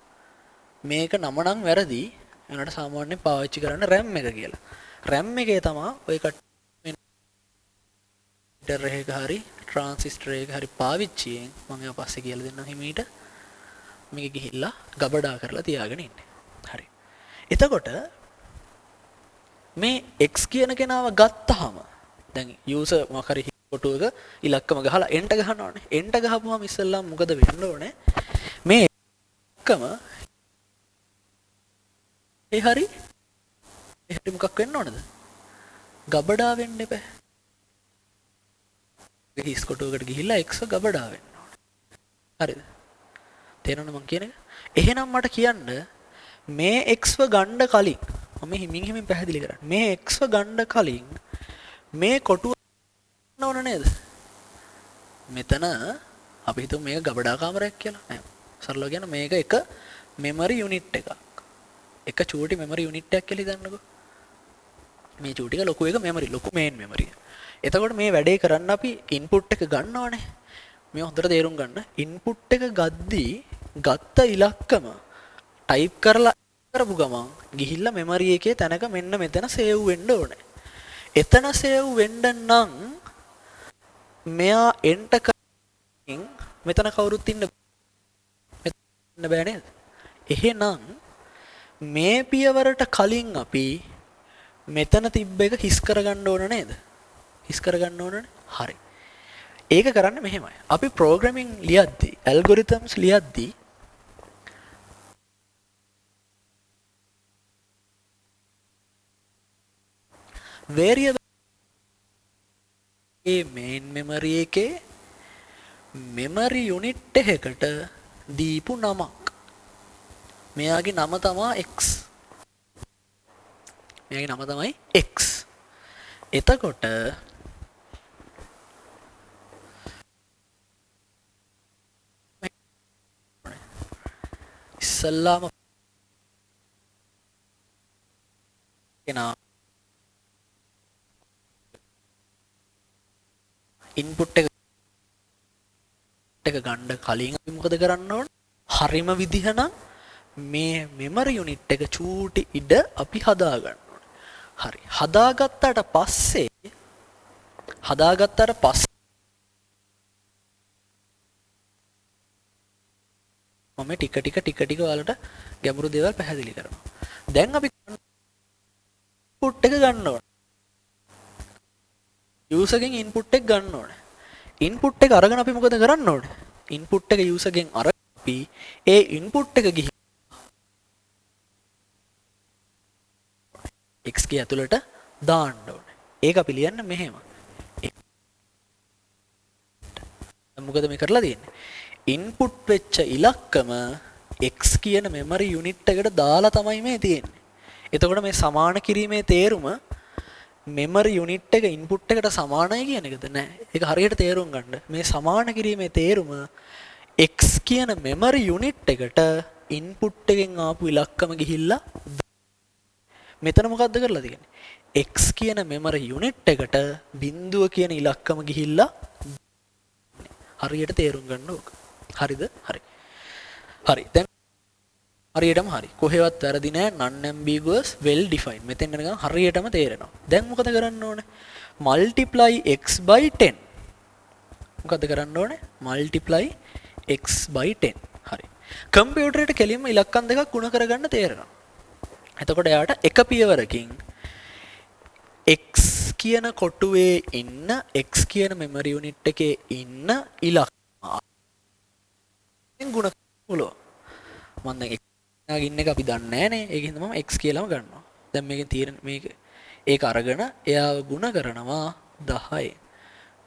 මේක නම නම් වැරදි. ඒනට සාමාන්‍යයෙන් පාවිච්චි කරන්නේ RAM එක කියලා. RAM එකේ තමයි ඔය කට්ටර් එකක හරි ට්‍රාන්සිස්ටර් එකක හරි පාවිච්චියෙන් මම ඒවා පස්සේ කියලා දෙන්නම් හිමීට. මේක ගිහිල්ලා ගබඩා කරලා තියාගෙන ඉන්නේ. හරි. එතකොට මේ x කියන කෙනාව ගත්තාම දැන් යූසර් මොකක් හරි ෆොටෝ එක ඉලක්කම ගහලා enter ගහනවානේ. enter ගහපුවම ඉස්සෙල්ලා මොකද වෙන්න ඕනේ? මේ ඉලක්කම හරි මොකක් වෙන්න ඕනද? ගබඩා වෙන්න එපා. හිස් කොටුවකට ගිහිල්ලා x ගබඩා වෙන්න ඕනේ. හරිද? තේරෙනවද මං කියන එක? එහෙනම් මට කියන්න මේ x ගන්න කලින් මම හිමින් පැහැදිලි කරන්නේ. මේ x ගන්න කලින් මේ කොටුව ගන්න ඕන නේද? මෙතන අපි හිතමු මේක ගබඩා කාමරයක් කියලා. නෑ. සරලව කියන මේක එක මෙමරි යුනිට් එකක්. එක චූටි මෙමරි යුනිට් එකක් කියලා හිතන්නකෝ. මේ චූටි එක ලොකු එක මෙමරි ලොකු මේන් මෙමරි. එතකොට මේ වැඩේ කරන්න අපි ඉන්පුට් එක ගන්නවනේ. මේ හොඳට තේරුම් ගන්න. ඉන්පුට් එක ගද්දී ගත්ත ඉලක්කම ටයිප් කරලා කරපු ගමන් ගිහිල්ලා මෙමරි එකේ තැනක මෙන්න මෙතන සේව් වෙන්න ඕනේ. එතන සේව් වෙන්න නම් මෙයා එන්ටර් කරමින් මෙතන කවුරුත් ඉන්න බෑ නේද? එහෙනම් මේ පියවරට කලින් අපි මෙතන තිබ්බ එක හිස් කරගන්න ඕන නේද? හිස් කරගන්න ඕනනේ. හරි. ඒක කරන්නේ මෙහෙමයි. අපි ප්‍රෝග්‍රෑමින් ලියද්දී, ඇල්ගොරිතම්ස් ලියද්දී variable ඒ main memory එකේ memory unit එකකට දීපු නමක්. මෙයාගේ නම තමයි x. මෙයාගේ නම තමයි x. එතකොට ඉස්සල්ලාම කෙනා ඉන්පුට් එක ගන්න කලින් අපි මොකද කරන්න ඕන? හරිම විදිහ නම් මේ මෙමරි යුනිට් එක චූටි ඉඩ අපි හදා ගන්න ඕනේ. හරි. හදාගත්තට පස්සේ මම ටික ඔයාලට ගැඹුරු දේවල් පැහැදිලි කරනවා. දැන් අපි ඉන්පුට් එක ගන්න ඕනේ. යූසර් ගෙන් ඉන්පුට් එක ගන්න ඕනේ. ඉන්පුට් එක අරගෙන අපි මොකද කරන්න ඕනේ? ඉන්පුට් එක යූසර් ගෙන් අරගෙන අපි ඒ ඉන්පුට් එක ගිහින් x කී ඇතුළට දාන්න ඕනේ. ඒක අපි ලියන්න මෙහෙම. මොකද මේ කරලා තියෙන්නේ? ඉන්පුට් වෙච්ච ඉලක්කම x කියන මෙමරි යුනිට් එකට දාලා තමයි මේ තියෙන්නේ. එතකොට මේ සමාන කිරීමේ තේරුම මෙමරි යුනිට් එක ඉන්පුට් එකට සමානයි කියන එකද? නෑ. ඒක හරියට තේරුම් ගන්න. මේ සමාන කිරීමේ තේරුම x කියන මෙමරි යුනිට් එකට ඉන්පුට් එකෙන් ආපු ඉලක්කම ගිහිල්ලා මෙතන මොකද්ද කරලා තියෙන්නේ? x කියන මෙමරි යුනිට් එකට බිඳුව කියන ඉලක්කම ගිහිල්ලා හරියට තේරුම් ගන්න ඕක. හරිද? හරි. හරි. දැන් හරියටම හරි. කොහෙවත් වැරදි නෑ. non ambiguous well defined. මෙතෙන් නිකන් හරියටම තේරෙනවා. දැන් මොකද කරන්න ඕනේ? multiply x by 10. මොකද කරන්න ඕනේ? multiply x by 10. හරි. කම්පියුටරේට කෙලින්ම ඉලක්කම් දෙකක් ගුණ කරගන්න තේරෙනවා. එතකොට එයාට එක පියවරකින් x කියන කොටුවේ ඉන්න x කියන මෙමරි යුනිට් එකේ ඉන්න ඉලක්කම් ගුණ පුළුවන්. මම දැන් ඉන්න එක අපි දන්නේ නැහනේ. ඒකෙන් තමයි x කියලාම ගන්නවා. දැන් මේකෙන් තියෙන මේක ඒක අරගෙන එයාව ගුණ කරනවා 10.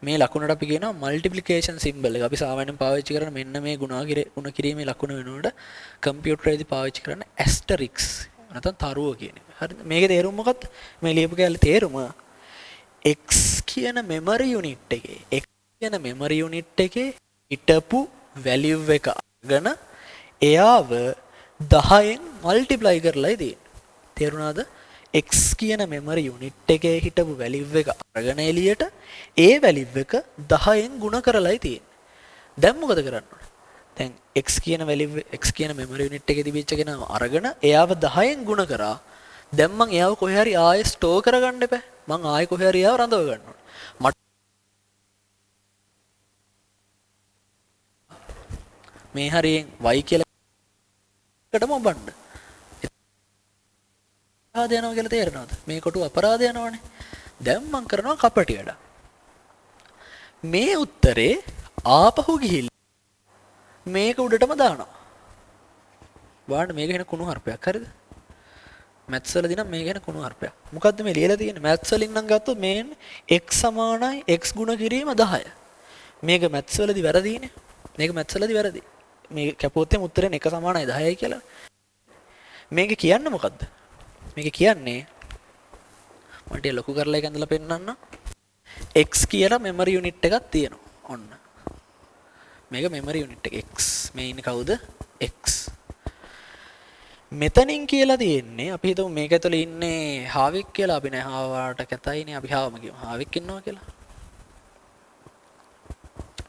මේ ලකුණට අපි කියනවා මල්ටිප්ලිකේෂන් සිම්බල් එක. අපි සාමාන්‍යයෙන් පාවිච්චි කරන මෙන්න මේ ගුණ කිරීමේ ලකුණ වෙනකොට කම්පියුටරේදී පාවිච්චි කරන ඇස්ටරික්ස් නැත්නම් තරුව කියන එක. හරිද? මේකේ තේරුම මොකක්ද? මේ ලියපු කැලේ තේරුම x කියන මෙමරි යුනිට් එකේ x කියන මෙමරි යුනිට් එකේ හිටපු වැලියු එක අරගෙන එයාව 10න් මල්ටිප්ලයි කරලායි තියෙන්නේ. තේරුණාද? x කියන මෙමරි යුනිට් එකේ හිටපු වැලියු එක අරගෙන එළියට ඒ වැලියු එක 10න් ගුණ කරලායි තියෙන්නේ. දැන් මොකද කරන්න ඕනේ? දැන් x කියන වැලියු x කියන මෙමරි යුනිට් එකේ තිබිච්ච කෙනාව අරගෙන එයාව 10න් ගුණ කරා. දැන් මං එයාව කොහේ හරි ආයෙ ස්ටෝර් කරගන්න එපා. මං ආයෙ කොහේ හරි එයාව රඳව ගන්න ඕනේ. මට මේ හරියෙන් y කියලා එකටම ඔබන්න. අපරාධ යනවා කියලා තේරෙනවද? මේ කොටු අපරාධ යනවනේ. දැන් මං කරනවා කපටි වැඩ. මේ උත්තරේ ආපහු ගිහිල්ලා මේක උඩටම දානවා. වාන්න මේක වෙන කුණු හර්පයක් හරිද? මැත්ස් වලදී නම් මේක වෙන කුණු හර්පයක්. මොකද්ද මේ ලියලා තියෙන්නේ? මැත්ස් වලින් නම් ගත්තොත් මේන් x සමානයි x ගුණ කිරීම 10. මේක මැත්ස් වලදී වැරදිනේ. මේක මැත්ස් වලදී වැරදි. මේ කැපුවොත් එම් උත්තරේ 1 සමානයි 10යි කියලා. මේක කියන්නේ මොකද්ද? මේක කියන්නේ මට ලොකු කරලා එක ඇඳලා පෙන්නන්න. x කියලා මෙමරි යුනිට් එකක් තියෙනවා. ඔන්න. මේක මෙමරි යුනිට් එක x. මේ ඉන්නේ කවුද? x. මෙතනින් කියලා තියෙන්නේ අපි හිතමු මේක ඇතුලේ ඉන්නේ හාවෙක් කියලා. අපි නෑ හාවාට කැතයිනේ. අපි හාවම කියමු. හාවෙක් ඉන්නවා කියලා.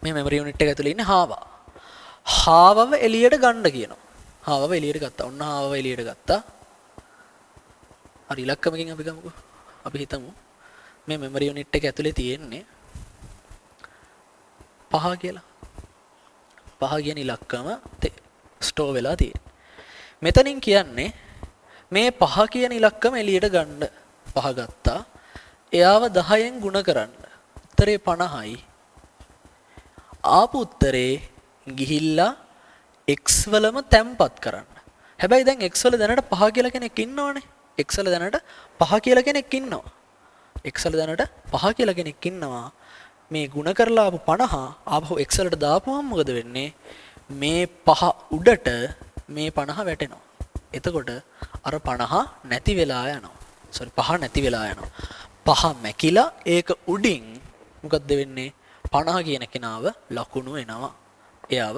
මේ මෙමරි යුනිට් එක ඇතුලේ ඉන්නේ හාවා. හාවව එළියට ගන්න කියනවා. හාවව එළියට ගත්තා. ඔන්න හාවව එළියට ගත්තා. හරි ඉලක්කමකින් අපි ගමුකෝ. අපි හිතමු මේ මෙමරි යුනිට් එක ඇතුලේ තියෙන්නේ 5 කියලා. 5 කියන ඉලක්කම ස්ටෝර් වෙලා තියෙන්නේ. මෙතනින් කියන්නේ මේ 5 කියන ඉලක්කම එළියට ගන්න. 5 ගත්තා. එයාව 10න් ගුණ කරන්න. උත්තරේ 50යි. ආපු උත්තරේ ගිහිල්ලා x වලම තැම්පත් කරන්න. හැබැයි දැන් x වල දැනට 5 කියලා කෙනෙක් ඉන්නවනේ. x වල දැනට 5 කියලා කෙනෙක් ඉන්නවා. x වල දැනට 5 කියලා කෙනෙක් ඉන්නවා. මේ ಗುಣ කරලා ආපු 50 ආපහු x වලට දාපුවම මොකද වෙන්නේ? මේ 5 උඩට මේ 50 වැටෙනවා. එතකොට අර 50 නැති වෙලා යනවා. සෝරි 5 නැති වෙලා යනවා. 5 මැකිලා ඒක උඩින් මොකද්ද වෙන්නේ? 50 කියන කෙනාව ලකුණු එනවා. එයාව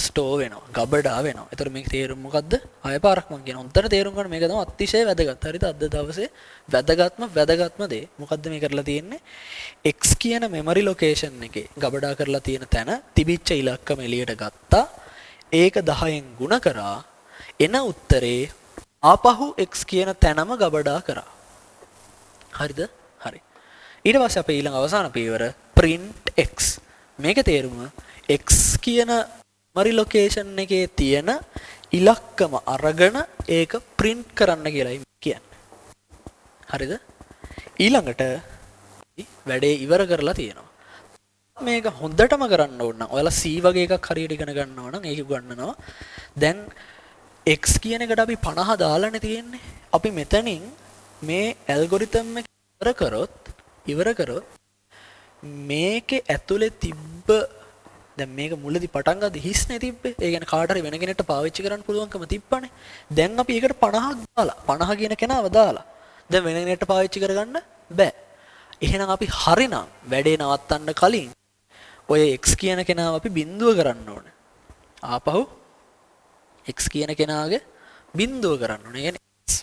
ස්ටෝර් වෙනවා. ගබඩා වෙනවා. ඒතර මේක තේරුම මොකද්ද? ආය පාරක් මම කියන. උන්තර තේරුම් ගන්න මේක තමයි අතිශය වැදගත්. හරිද? අද දවසේ වැදගත්ම දේ. මොකද්ද මේ කරලා තියෙන්නේ? x කියන මෙමරි ලොකේෂන් එකේ ගබඩා කරලා තියෙන තැන තිබිච්ච ඉලක්කම එළියට ගත්තා. ඒක 10න් ගුණ කරා. එන උත්තරේ ආපහු x කියන තැනම ගබඩා කරා. හරිද? හරි. ඊට පස්සේ අපේ ඊළඟ අවසාන පියවර print x. මේක තේරුම x කියන මෙමරි ලොකේෂන් එකේ තියෙන ඉලක්කම අරගෙන ඒක print කරන්න කියලායි කියන්නේ. හරිද? ඊළඟට වැඩේ ඉවර කරලා තියෙනවා. මේක හොඳටම කරන්න ඕන නම් ඔයාලා C වගේ එකක් හරියට ඉගෙන ගන්නවා නම් ඒක උගන්වනවා. දැන් x කියන එකට අපි 50 දාලානේ තියෙන්නේ. අපි මෙතනින් මේ ඇල්ගොරිතම් එක ඉවර කරොත් මේකේ ඇතුලේ තිබ්බ දැන් මේක මුලදී පටන් ගද්දි හිස්නේ තිබ්බේ. ඒ කියන්නේ කාට හරි වෙන කෙනෙක්ට පාවිච්චි කරන්න පුළුවන්කම තිබ්බනේ. දැන් අපි ඒකට 50ක් දාලා 50 කියන කෙනාව දාලා දැන් වෙන කෙනෙක්ට පාවිච්චි කරගන්න බෑ. එහෙනම් අපි හරිනම් වැඩේ නවත්තන්න කලින් ඔය x කියන කෙනාව අපි බිඳුව කරන්න ඕනේ. ආපහු x කියන කෙනාගේ බිඳුව කරන්න ඕනේ. يعني x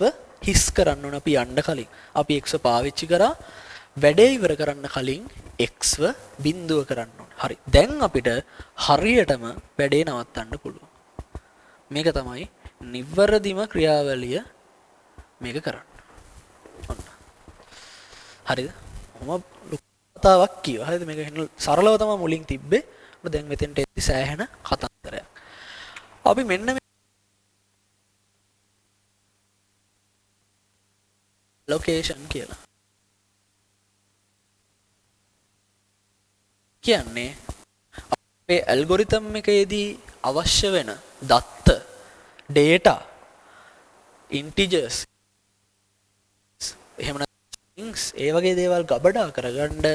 හිස් කරන්න ඕනේ අපි යන්න කලින්. අපි x පාවිච්චි කරා වැඩේ ඉවර කරන්න කලින් x බිඳුව කරන්න ඕනේ. හරි. දැන් අපිට හරියටම වැඩේ නවත්තන්න පුළුවන්. මේක තමයි නිවැරදිම ක්‍රියාවලිය මේක කරන්න. ඔන්න. හරිද? මම කතාවක් කිව්වා. හරිද? මේක සරලව තමයි මුලින් තිබ්බේ. දැන් මෙතෙන්ට එද්දි සෑහෙන කතන්දරයක්. අපි මෙන්න ලොකේෂන් කියලා කියන්නේ අපේ ඇල්ගොරිතම් එකේදී අවශ්‍ය වෙන දත්ත data integers එහෙම නැත්නම් ඒ වගේ දේවල් ගබඩා කරගන්න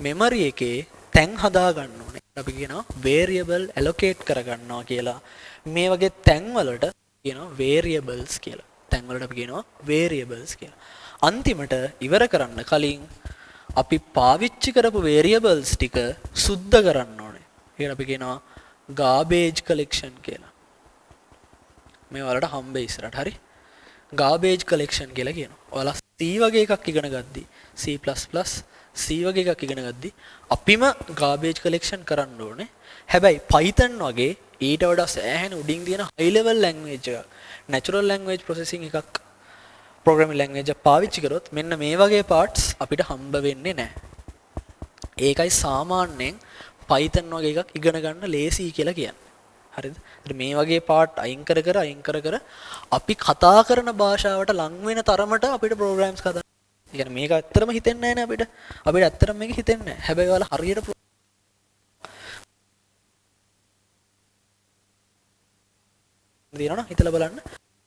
මෙමරි එකේ තැන් හදා ගන්න ඕනේ. අපි කියනවා variable allocate කරගන්නවා කියලා. මේ වගේ තැන් වලට කියනවා variables කියලා. තැන් වලට අපි කියනවා variables කියලා. අන්තිමට ඉවර කරන්න කලින් අපි පාවිච්චි කරපු variables ටික සුද්ධ කරන්න ඕනේ. ඒකට අපි කියනවා garbage collection කියලා. මේ වලට හම්බෙයි ඉස්සරහට හරි. garbage collection කියලා කියනවා. ඔයාලා C වගේ එකක් ඉගෙන ගද්දි C++ C වගේ එකක් ඉගෙන ගද්දි අපිම garbage collection කරන්න ඕනේ. හැබැයි Python වගේ ඊට වඩා සෑහෙන උඩින් තියෙන high level language එකක් natural language processing එකක් programming language එක පාවිච්චි කරොත් මෙන්න මේ වගේ parts අපිට හම්බ වෙන්නේ නැහැ. ඒකයි සාමාන්‍යයෙන් Python වගේ එකක් ඉගෙන ගන්න ලේසි කියලා කියන්නේ. හරිද? මේ වගේ part අයින් කර අපි කතා කරන භාෂාවට ලං වෙන තරමට අපිට programs කතා. ඒ කියන්නේ මේක ඇත්තටම හිතෙන්නේ නැහැ නේ අපිට. අපිට ඇත්තටම මේක හිතෙන්නේ නැහැ. හැබැයි ඔයාලා හරියට දිනනවා හිතලා බලන්න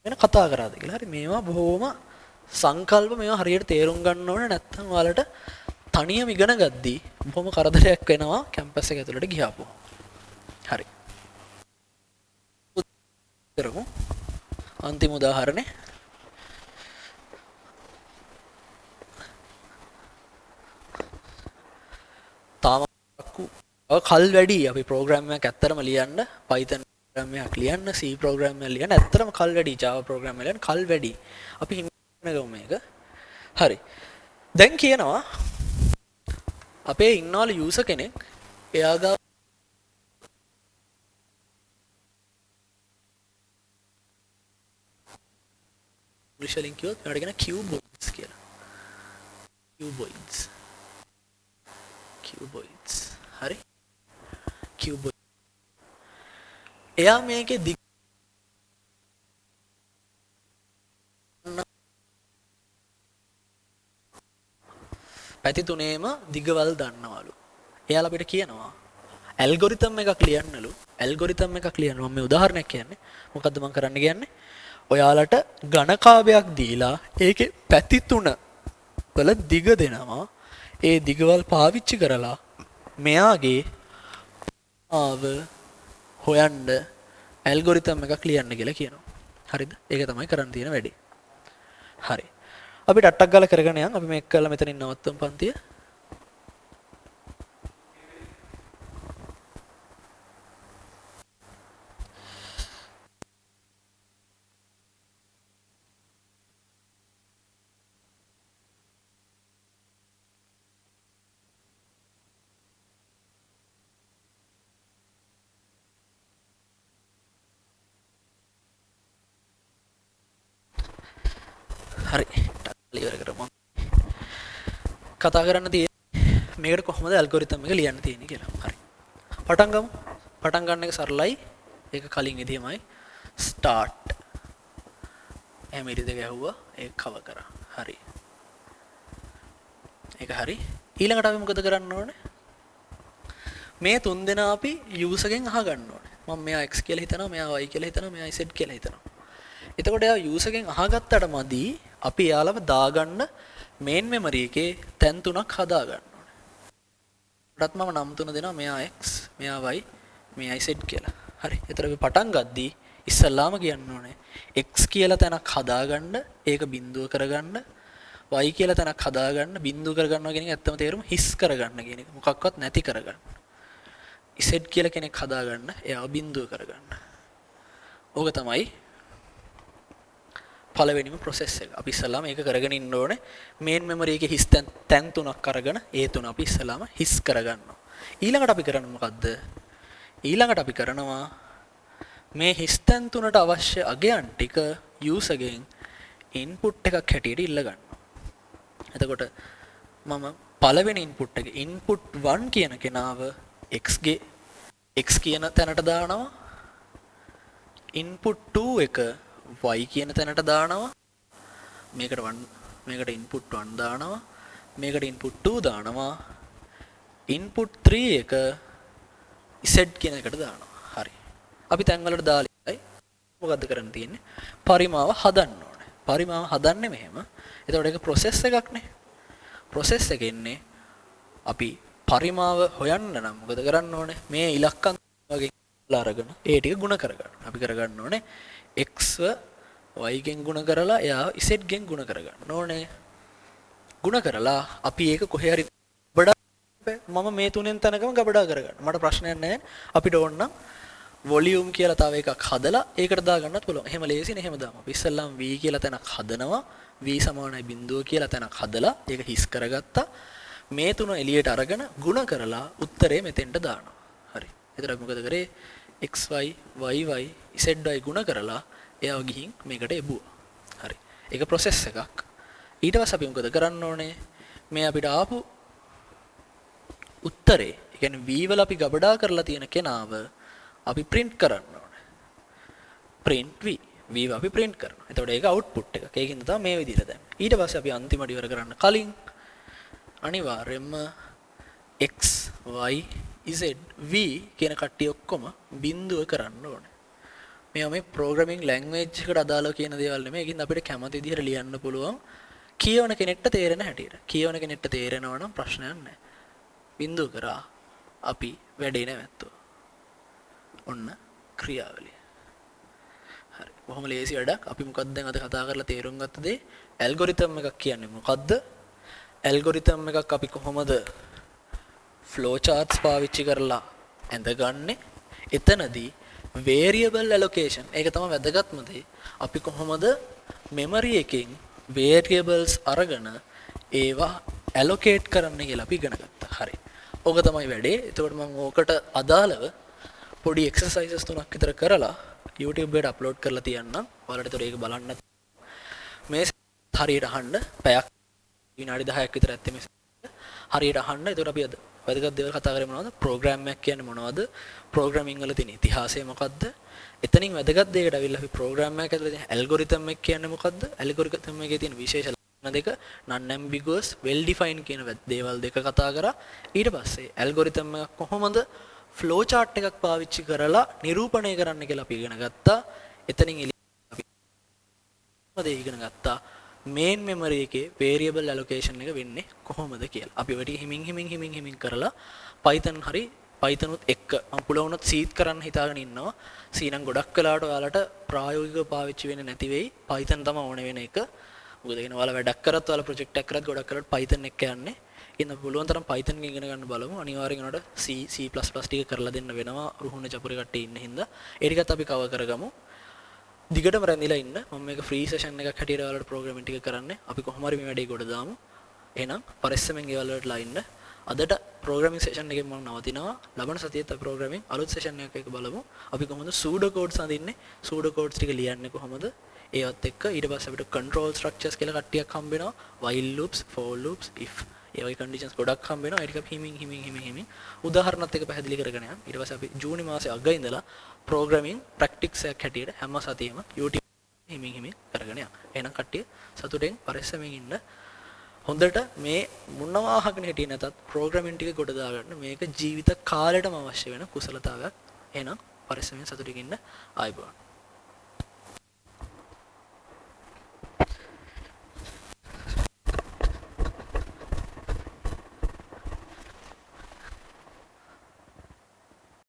වෙන කතා කරාද කියලා. හරි මේවා බොහොම සංකල්ප මේවා හරියට තේරුම් ගන්න ඕනේ නැත්නම් ඔයාලට තනියම ඉගෙන ගද්දී බොහොම කරදරයක් වෙනවා කැම්පස් එක ඇතුළට ගියාපුවා. හරි. කරමු. අන්තිම උදාහරණේ. තාම කල් වැඩි අපි ප්‍රෝග්‍රෑම් එකක් ඇත්තටම ලියන්න Python ප්‍රෝග්‍රෑම් එකක් ලියන්න C ප්‍රෝග්‍රෑම් එකක් ලියන්න ඇත්තටම කල් වැඩි Java ප්‍රෝග්‍රෑම් එකක් ලියන්න කල් වැඩි. අපි හිතන ගමු මේක. හරි. දැන් කියනවා අපේ ඉන්නවලු යූසර් කෙනෙක් එයාගා ඉංග්‍රීසියෙන් කියොත් ඒකට කියන cuboids කියලා. cuboids. හරි. cuboids. එයා මේකේ දිග පැති තුනේම දිගවල් දන්නවලු. එයාලා අපිට කියනවා ඇල්ගොරිතම් එකක් ලියන්නලු. ඇල්ගොරිතම් එකක් ලියන්න මම මේ උදාහරණයක් කියන්නේ. මොකද්ද මම කරන්න කියන්නේ? ඔයාලට ඝනකාභයක් දීලා ඒකේ පැති තුන වල දිග දෙනවා. ඒ දිගවල් පාවිච්චි කරලා මෙයාගේ ආව හොයන්න ඇල්ගොරිතම් එකක් ලියන්න කියලා කියනවා. හරිද? ඒක තමයි කරන්න තියෙන වැඩේ. හරි. අපි ටට්ටක් ගාලා කරගෙන යන් අපි මේක කරලා මෙතනින් නවත්තමු පන්තිය. හරි. ඉවර කරමු. කතා කරන්න තියෙන්නේ මේකට කොහොමද ඇල්ගොරිතම් එක ලියන්න තියෙන්නේ කියලා. හරි. පටන් ගමු. පටන් ගන්න එක සරලයි. ඒක කලින් විදියමයි. start. එහෙම ඉරිද ගැහුවා. ඒක කව කරා. හරි. ඒක හරි. ඊළඟට අපි මොකද කරන්න ඕනේ? මේ තුන් දෙනා අපි user ගෙන් අහගන්න ඕනේ. මම මෙයා x කියලා හිතනවා, මෙයා y කියලා හිතනවා, මෙයා z කියලා හිතනවා. එතකොට එයා user ගෙන් අහගත්තට මදි අපි යාලව දාගන්න මේන් මෙමරි එකේ තැන් තුනක් හදා ගන්න ඕනේ. ඊටත් මම නම් තුන දෙනවා මෙයා x, මෙයා y, මෙයා z කියලා. හරි. එතකොට අපි පටන් ගද්දී ඉස්සල්ලාම කියන්න ඕනේ x කියලා තැනක් හදාගන්න, ඒක බිඳුව කරගන්න, y කියලා තැනක් හදාගන්න, බිඳුව කරගන්නවා කියන එක ඇත්තම තේරුම හිස් කරගන්න කියන එක. මොකක්වත් නැති කරගන්න. z කියලා කෙනෙක් හදාගන්න, එයාව බිඳුව කරගන්න. ඕක තමයි පළවෙනිම process එක. අපි ඉස්සලාම ඒක කරගෙන ඉන්න ඕනේ. main memory එකේ හිස් තැන් තුනක් අරගෙන ඒ තුන අපි ඉස්සලාම හිස් කරගන්නවා. ඊළඟට අපි කරන්නේ මොකද්ද? ඊළඟට අපි කරනවා මේ හිස් තැන් තුනට අවශ්‍ය අගයන් ටික user ගෙන් input එකක් හැටියට ඉල්ල ගන්නවා. එතකොට මම පළවෙනි input එක input 1 කියන කෙනාව x කියන තැනට දානවා. input 2 එක y කියන තැනට දානවා. මේකට input 1 දානවා. මේකට input 2 දානවා. input 3 එක z කියන එකට දානවා. හරි. අපි තැන් වලට දාලා ඉවරයි. මොකද්ද කරන්න තියෙන්නේ? පරිමාව හදන්න ඕනේ. පරිමාව හදන්නේ මෙහෙම. එතකොට ඒක process එකක් නේ. process එකෙන්නේ අපි පරිමාව හොයන්න නම් මොකද කරන්න ඕනේ? මේ ඉලක්කම් වගේ අරගෙන ඒ ටික ගුණ කරගන්න. අපි කරගන්න ඕනේ x y ගෙන් ගුණ කරලා එයා z ගෙන් ගුණ කරගන්න ඕනේ. ಗುಣ කරලා අපි ඒක කොහේ හරි මම මේ තුනෙන් තැනකම ගබඩා කරගන්න. මට ප්‍රශ්නයක් නැහැ. අපිට ඕන නම් වොලියුම් කියලා තව එකක් හදලා ඒකට දාගන්නත් පුළුවන්. එහෙම ලේසියෙන් එහෙම දාමු. අපි ඉස්සෙල්ලාම v කියලා තැනක් හදනවා. v සමානයි බිඳුව කියලා තැනක් හදලා ඒක හිස් කරගත්තා. මේ තුන එළියට අරගෙන ಗುಣ කරලා උත්තරේ මෙතෙන්ට දානවා. හරි. එතකොට අපි මොකද කරේ? xy yy zy ಗುಣ කරලා එයාව ගිහින් මේකට එබුවා. හරි. ඒක process එකක්. ඊට පස්සේ අපි මොකද කරන්න ඕනේ? මේ අපිට ආපු උත්තරේ, ඒ කියන්නේ v වල අපි ගබඩා කරලා තියෙන කෙනාව අපි print කරන්න ඕනේ. print v. v අපි print කරනවා. එතකොට ඒක output එක. ඒකින්ද තමයි මේ විදිහට දැම්මේ. ඊට පස්සේ අපි අන්තිමට ඉවර කරන්න කලින් අනිවාර්යයෙන්ම x y z v කියන කට්ටිය ඔක්කොම බිඳුව කරන්න ඕනේ. මේ programming language එකට අදාළව කියන දේවල් නෙමෙයි. ඒකින්ද අපිට කැමති විදිහට ලියන්න පුළුවන්. කියවන කෙනෙක්ට තේරෙන හැටියට. කියවන කෙනෙක්ට තේරෙනවා නම් ප්‍රශ්නයක් නැහැ. බිඳුව කරා අපි වැඩේ නැවැත්තුවා. ඔන්න ක්‍රියාවලිය. හරි. බොහොම ලේසි වැඩක්. අපි මොකක්ද දැන් අද කතා කරලා තේරුම් ගත්ත දේ? ඇල්ගොරිතම් එකක් කියන්නේ මොකද්ද? ඇල්ගොරිතම් එකක් අපි කොහොමද flow charts පාවිච්චි කරලා ඇඳගන්නේ? එතනදී variable allocation. ඒක තමයි වැදගත්ම දේ. අපි කොහොමද memory එකෙන් variables අරගෙන ඒවා allocate කරන්න කියලා අපි ඉගෙන ගත්තා. හරි. ඕක තමයි වැඩේ. එතකොට මම ඕකට අදාළව පොඩි exercises තුනක් විතර කරලා YouTube එකට අප්ලෝඩ් කරලා තියන්නම්. ඔයාලට ඒතර ඒක බලන්න මේ හරියට අහන්න පැයක් විනාඩි 10ක් විතර ඇත්තේ මේ හරියට අහන්න. ඒතකොට අපි අද වැදගත් දේවල් කතා කරේ මොනවද? program එකක් කියන්නේ මොනවද? programming වල තියෙන ඉතිහාසය මොකද්ද? එතනින් වැදගත් දෙයකට අවිල්ලා අපි program එකක් ඇතුලේ තියෙන algorithm එක කියන්නේ මොකද්ද? algorithm එකේ තියෙන විශේෂ ලක්ෂණ දෙක non ambiguous well defined කියන දේවල් දෙක කතා කරා. ඊට පස්සේ algorithm එකක් කොහොමද flow chart එකක් පාවිච්චි කරලා නිරූපණය කරන්න කියලා අපි ඉගෙන ගත්තා. එතනින් අපි ඉගෙන ගත්තා main memory එකේ variable allocation එක වෙන්නේ කොහොමද කියලා. අපි ඔය ටික හිමින් කරලා Python හරි Python උත් එක්ක මම පුළුවන් වුණොත් සීත් කරන්න හිතාගෙන ඉන්නවා. සී නම් ගොඩක් වෙලාවට ඔයාලට ප්‍රායෝගිකව පාවිච්චි වෙන්නේ නැති වෙයි. Python තමයි ඕන වෙන එක. මොකද කියන ඔයාලා වැඩක් කරත් ඔයාලා ප්‍රොජෙක්ට් එකක් කරත් ගොඩක් කරලා Python එක යන්නේ. ඉතින් පුළුවන් තරම් Python එක ඉගෙන ගන්න බලමු. අනිවාර්යෙන් උනට C ටික කරලා දෙන්න වෙනවා. රුහුණ චපුරේ කට්ටිය ඉන්න හින්දා. ඒ ටිකත් අපි කවර් කරගමු. දිගටම රැඳිලා ඉන්න. මම මේක ෆ්‍රී සෙෂන් එකක් හැටියට ඔයාලට ප්‍රෝග්‍රෑමින් ටික කරන්නේ. අපි කොහොම හරි මේ වැඩේ ගොඩ දාමු. එහෙනම් පරිස්සමෙන් ගෙවල් වලටලා ඉන්න. අදට ප්‍රෝග්‍රෑමින් සෙෂන් එකෙන් මම නවතිනවා. ලබන සතියේත් අපි ප්‍රෝග්‍රෑමින් අලුත් සෙෂන් එකක් එක බලමු. අපි කොහොමද සූඩෝ කෝඩ්ස් අඳින්නේ? සූඩෝ කෝඩ්ස් ටික ලියන්නේ කොහොමද? ඒවත් එක්ක ඊට පස්සේ අපිට control structures කියලා කට්ටියක් හම්බ වෙනවා. while loops, for loops, if. ඒ වගේ conditions ගොඩක් හම්බ වෙනවා. ඒ ටික හිමින් උදාහරණත් එක්ක පැහැදිලි කරගෙන යන්න. ඊට පස්සේ අපි ජූනි මාසේ අග ඉඳලා ප්‍රෝග්‍රෑමින් ප්‍රැක්ටිස් එකක් හැටියට හැම සතියෙම YouTube හිමින් කරගෙන යන්න. එහෙනම් කට්ටිය සතුටෙන් පරිස්සමෙන් ඉන්න. හොඳට මේ මොනවා අහගෙන හිටියේ නැතත් ප්‍රෝග්‍රෑමින් ටික ගොඩ දාගන්න. මේක ජීවිත කාලෙටම අවශ්‍ය වෙන කුසලතාවයක්. එහෙනම් පරිස්සමෙන් සතුටින් ඉන්න. ආයුබෝවන්.